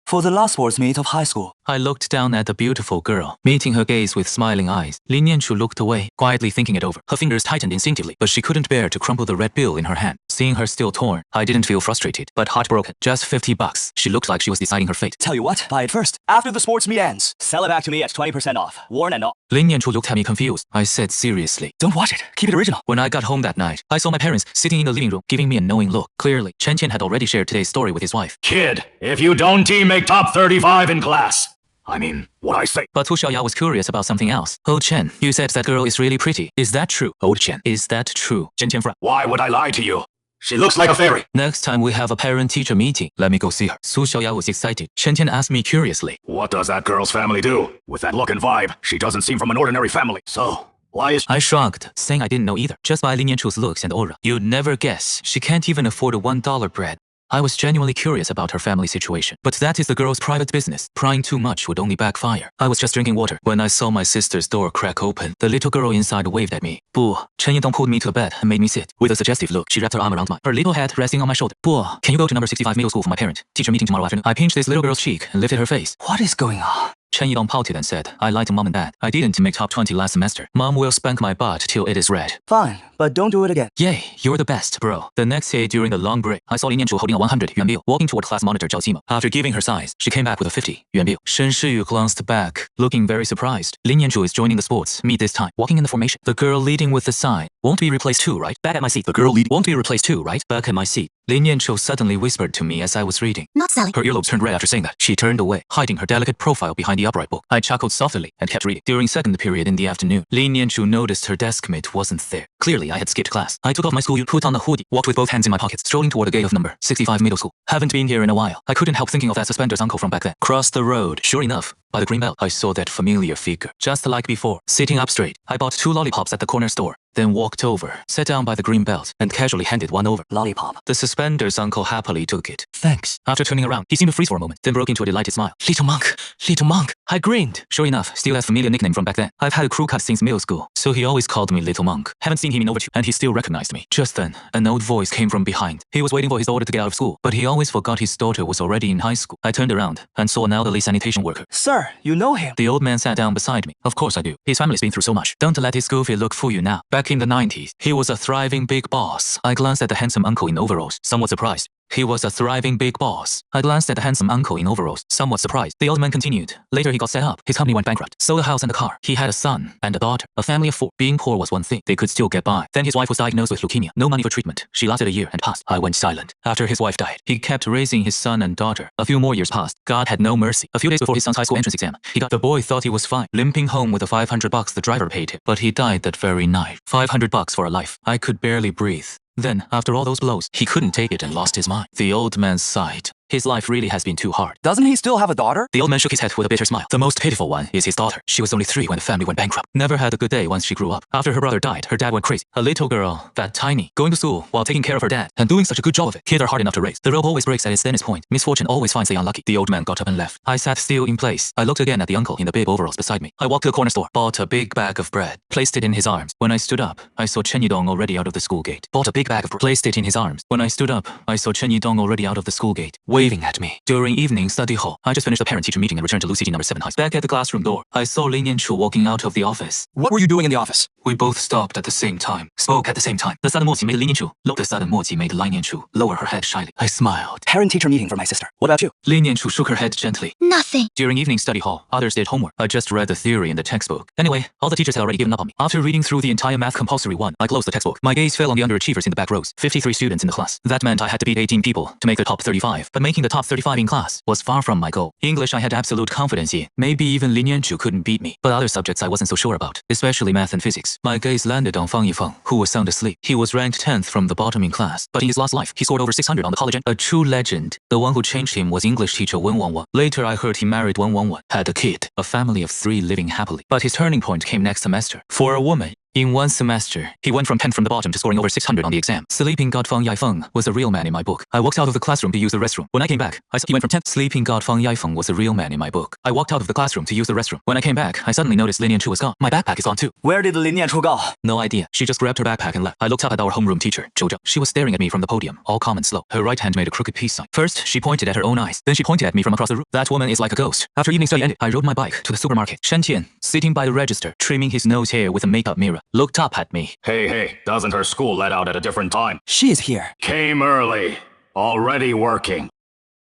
for the last sports meet of high school. I looked down at the beautiful girl, meeting her gaze with smiling eyes. Lin Yanchu looked away, quietly thinking it over. Her fingers tightened instinctively, but she couldn't bear to crumple the red bill in her hand. Seeing her still torn, I didn't feel frustrated, but heartbroken. Just $50. She looked like she was deciding her fate. Tell you what, buy it first. After the sports meet ends, sell it back to me at 20% off. Worn and all. Lin Yanchu looked at me confused. I said seriously. Don't watch it. Keep it original. When I got home that night, I saw my parents sitting in the living room, giving me a knowing look. Clearly, Chen Tian had already shared today's story with his wife. Kid, if you don't team make top 35 in class, I mean, what I say. But Wu Xiaoya was curious about something else. Old Chen, you said that girl is really pretty. Is that true? Old Chen, is that true? Chen Qianfran. Why would I lie to you? She looks like a fairy. Next time we have a parent-teacher meeting, let me go see her. Su Xiaoya was excited. Chen Tian asked me curiously. What does that girl's family do? With that look and vibe, she doesn't seem from an ordinary family. So, why is... I shrugged, saying I didn't know either. Just by Lin Yanchu's looks and aura. You'd never guess. She can't even afford a $1 bread. I was genuinely curious about her family situation. But that is the girl's private business. Prying too much would only backfire. I was just drinking water when I saw my sister's door crack open. The little girl inside waved at me. Bu. Chen Yidong pulled me to a bed and made me sit. With a suggestive look, she wrapped her arm around her little head resting on my shoulder. Bu, can you go to number 65 middle school for my parent-teacher meeting tomorrow afternoon? I pinched this little girl's cheek and lifted her face. What is going on? Chen Yidong pouted and said, I lied to mom and dad. I didn't make top 20 last semester. Mom will spank my butt till it is red. Fine, but don't do it again. Yay, you're the best, bro. The next day during the long break, I saw Lin Yanchu holding a 100 yuan bill, walking toward class monitor Zhao Qimo. After giving her size, she came back with a 50 yuan bill. Shen Shiyu glanced back, looking very surprised. Lin Yanchu is joining the sports meet this time, walking in the formation. The girl leading with the sign won't be replaced too, right? Back at my seat. The girl leading won't be replaced too, right? Back at my seat. Lin Yanchu suddenly whispered to me as I was reading. Not Sally. Her earlobes turned red after saying that. She turned away, hiding her delicate profile behind the upright book. I chuckled softly and kept reading. During second period in the afternoon, Lin Yanchu noticed her deskmate wasn't there. Clearly, I had skipped class. I took off my school uniform, put on a hoodie, walked with both hands in my pockets, strolling toward the gate of number 65 middle school. Haven't been here in a while. I couldn't help thinking of that suspenders uncle from back then. Crossed the road. Sure enough, by the green belt, I saw that familiar figure. Just like before, sitting up straight. I bought 2 lollipops at the corner store, then walked over, sat down by the green belt, and casually handed one over. Lollipop. The suspenders uncle happily took it. Thanks. After turning around, he seemed to freeze for a moment, then broke into a delighted smile. Little monk, little monk. I grinned. Sure enough, still that familiar nickname from back then. I've had a crew cut since middle school, so he always called me Little Monk. Haven't seen him in over 2, and he still recognized me. Just then, an old voice came from behind. He was waiting for his daughter to get out of school, but he always forgot his daughter was already in high school. I turned around and saw an elderly sanitation worker. Sir, you know him. The old man sat down beside me. Of course I do. His family's been through so much. Don't let his goofy look fool you now. Back in the 90s, he was a thriving big boss. I glanced at the handsome uncle in overalls, somewhat surprised. He was a thriving big boss. I glanced at the handsome uncle in overalls, somewhat surprised. The old man continued. Later he got set up. His company went bankrupt. Sold a house and a car. He had a son and a daughter. A family of 4. Being poor was one thing. They could still get by. Then his wife was diagnosed with leukemia. No money for treatment. She lasted a year and passed. I went silent. After his wife died, he kept raising his son and daughter. A few more years passed. God had no mercy. A few days before his son's high school entrance exam, the boy thought he was fine, limping home with the $500 the driver paid him. But he died that very night. $500 for a life. I could barely breathe. Then, after all those blows, he couldn't take it and lost his mind. The old man sighed. His life really has been too hard. Doesn't he still have a daughter? The old man shook his head with a bitter smile. The most pitiful one is his daughter. She was only 3 when the family went bankrupt. Never had a good day once she grew up. After her brother died, her dad went crazy. A little girl, that tiny, going to school while taking care of her dad and doing such a good job of it. Kids are hard enough to raise. The rope always breaks at its thinnest point. Misfortune always finds the unlucky. The old man got up and left. I sat still in place. I looked again at the uncle in the bib overalls beside me. I walked to the corner store, bought a big bag of bread, placed it in his arms. When I stood up, I saw Chen Yidong already out of the school gate. Bought a big bag of bread, placed it in his arms. When I stood up, I saw Chen Yidong already out of the school gate, waving at me. During evening study hall, I just finished the parent-teacher meeting and returned to Lucy number 7 high. Back at the classroom door, I saw Lin Yanchu walking out of the office. What were you doing in the office? We both stopped at the same time, spoke at the same time. The sudden mochi made Lin Yanchu lower her head shyly. I smiled. Parent-teacher meeting for my sister. What about you? Lin Yanchu shook her head gently. Nothing. During evening study hall, others did homework. I just read the theory in the textbook. Anyway, all the teachers had already given up on me. After reading through the entire math compulsory 1, I closed the textbook. My gaze fell on the underachievers in the back rows. 53 students in the class. That meant I had to beat 18 people to make the top 35. But making the top 35 in class was far from my goal. English I had absolute confidence in. Maybe even Lin Yanchu couldn't beat me. But other subjects I wasn't so sure about, especially math and physics. My gaze landed on Fang Yifeng, who was sound asleep. He was ranked 10th from the bottom in class, but in his last life, he scored over 600 on the college end. A true legend. The one who changed him was English teacher Wen Wangwang. Later I heard he married Wen Wangwang, had a kid, a family of 3 living happily. But his turning point came next semester. For a woman, in 1 semester, he went from 10th from the bottom to scoring over 600 on the exam. Sleeping god Fang Yifeng was a real man in my book. I walked out of the classroom to use the restroom. When I came back, I saw he went from 10th. Sleeping god Fang Yifeng was a real man in my book. I walked out of the classroom to use the restroom. When I came back, I suddenly noticed Lin Yanchu was gone. My backpack is gone too. Where did Lin Yanchu go? No idea. She just grabbed her backpack and left. I looked up at our homeroom teacher, Zhou. She was staring at me from the podium, all calm and slow. Her right hand made a crooked peace sign. First, she pointed at her own eyes. Then she pointed at me from across the room. That woman is like a ghost. After evening study ended, I rode my bike to the supermarket. Shen Tian, sitting by the register, trimming his nose hair with a makeup mirror, looked up at me. Hey, doesn't her school let out at a different time? She is here. Came early. Already working.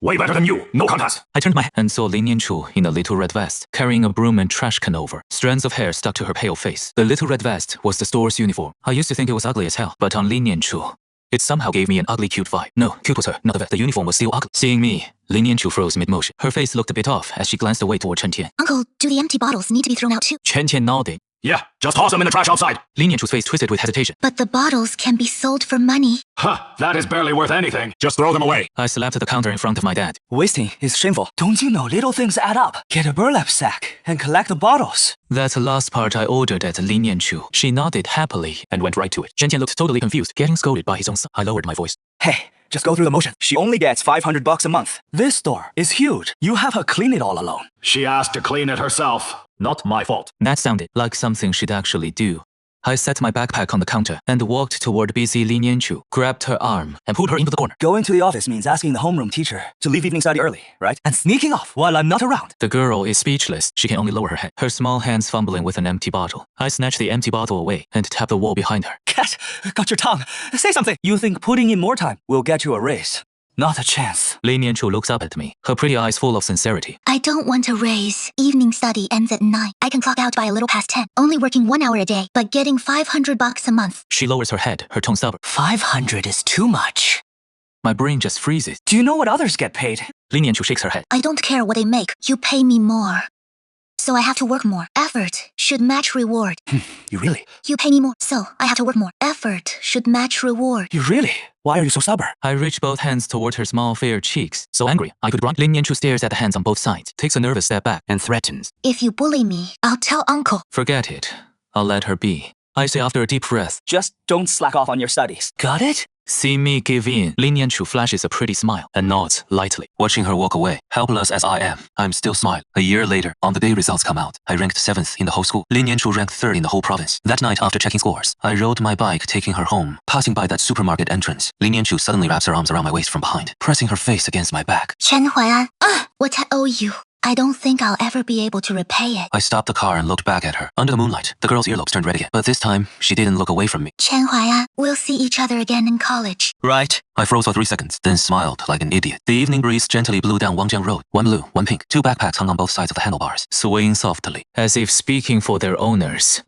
Way better than you. No contest. I turned my head and saw Lin Yanchu in a little red vest, carrying a broom and trash can over. Strands of hair stuck to her pale face. The little red vest was the store's uniform. I used to think it was ugly as hell, but on Lin Yanchu, It somehow gave me an ugly cute vibe. No, cute was her, not the vet. The uniform was still ugly. Seeing me, Lin Yanqiu froze mid-motion. Her face looked a bit off as she glanced away toward Chen Tian. Uncle, do the empty bottles need to be thrown out too? Chen Tian nodded. Yeah, just toss them in the trash outside. Lin Yanqiu's face twisted with hesitation. But the bottles can be sold for money. Huh, that is barely worth anything. Just throw them away. I slapped the counter in front of my dad. Wasting is shameful. Don't you know little things add up? Get a burlap sack and collect the bottles. That last part I ordered at Lin Yanqiu. She nodded happily and went right to it. Chen Tian looked totally confused, getting scolded by his own son. I lowered my voice. Hey, just go through the motion. She only gets $500 a month. This store is huge. You have her clean it all alone. She asked to clean it herself. Not my fault. That sounded like something she'd actually do. I set my backpack on the counter and walked toward busy Lin Yanqiu, grabbed her arm, and pulled her into the corner. Going to the office means asking the homeroom teacher to leave evening study early, right? And sneaking off while I'm not around. The girl is speechless. She can only lower her head, her small hands fumbling with an empty bottle. I snatched the empty bottle away and tapped the wall behind her. Cat, got your tongue. Say something. You think putting in more time will get you a raise? Not a chance. Lin Yanqiu looks up at me, her pretty eyes full of sincerity. I don't want a raise. Evening study ends at 9. I can clock out by a little past 10. Only working 1 hour a day, but getting $500 a month. She lowers her head, her tone stubborn. 500 is too much. My brain just freezes. Do you know what others get paid? Lin Yanqiu shakes her head. I don't care what they make. You pay me more. So I have to work more. Effort should match reward. You really? You pay me more, so I have to work more. Effort should match reward. You really? Why are you so stubborn? I reach both hands toward her small, fair cheeks. So angry, I could run. Lin Yanqiu stares at the hands on both sides, takes a nervous step back, and threatens. If you bully me, I'll tell Uncle. Forget it. I'll let her be. I say after a deep breath. Just don't slack off on your studies. Got it? See me give in. Lin Yanqiu flashes a pretty smile and nods lightly. Watching her walk away, helpless as I am, I'm still smiling. A year later, on the day results come out, I ranked 7th in the whole school. Lin Yanqiu ranked 3rd in the whole province. That night after checking scores, I rode my bike taking her home. Passing by that supermarket entrance, Lin Yanqiu suddenly wraps her arms around my waist from behind, pressing her face against my back. Chen Huai'an, what I owe you. I don't think I'll ever be able to repay it. I stopped the car and looked back at her. Under the moonlight, the girl's earlobes turned red again. But this time, she didn't look away from me. Chen Huai'an, we'll see each other again in college. Right. I froze for 3 seconds, then smiled like an idiot. The evening breeze gently blew down Wangjiang Road. One blue, one pink. 2 backpacks hung on both sides of the handlebars, swaying softly, as if speaking for their owners.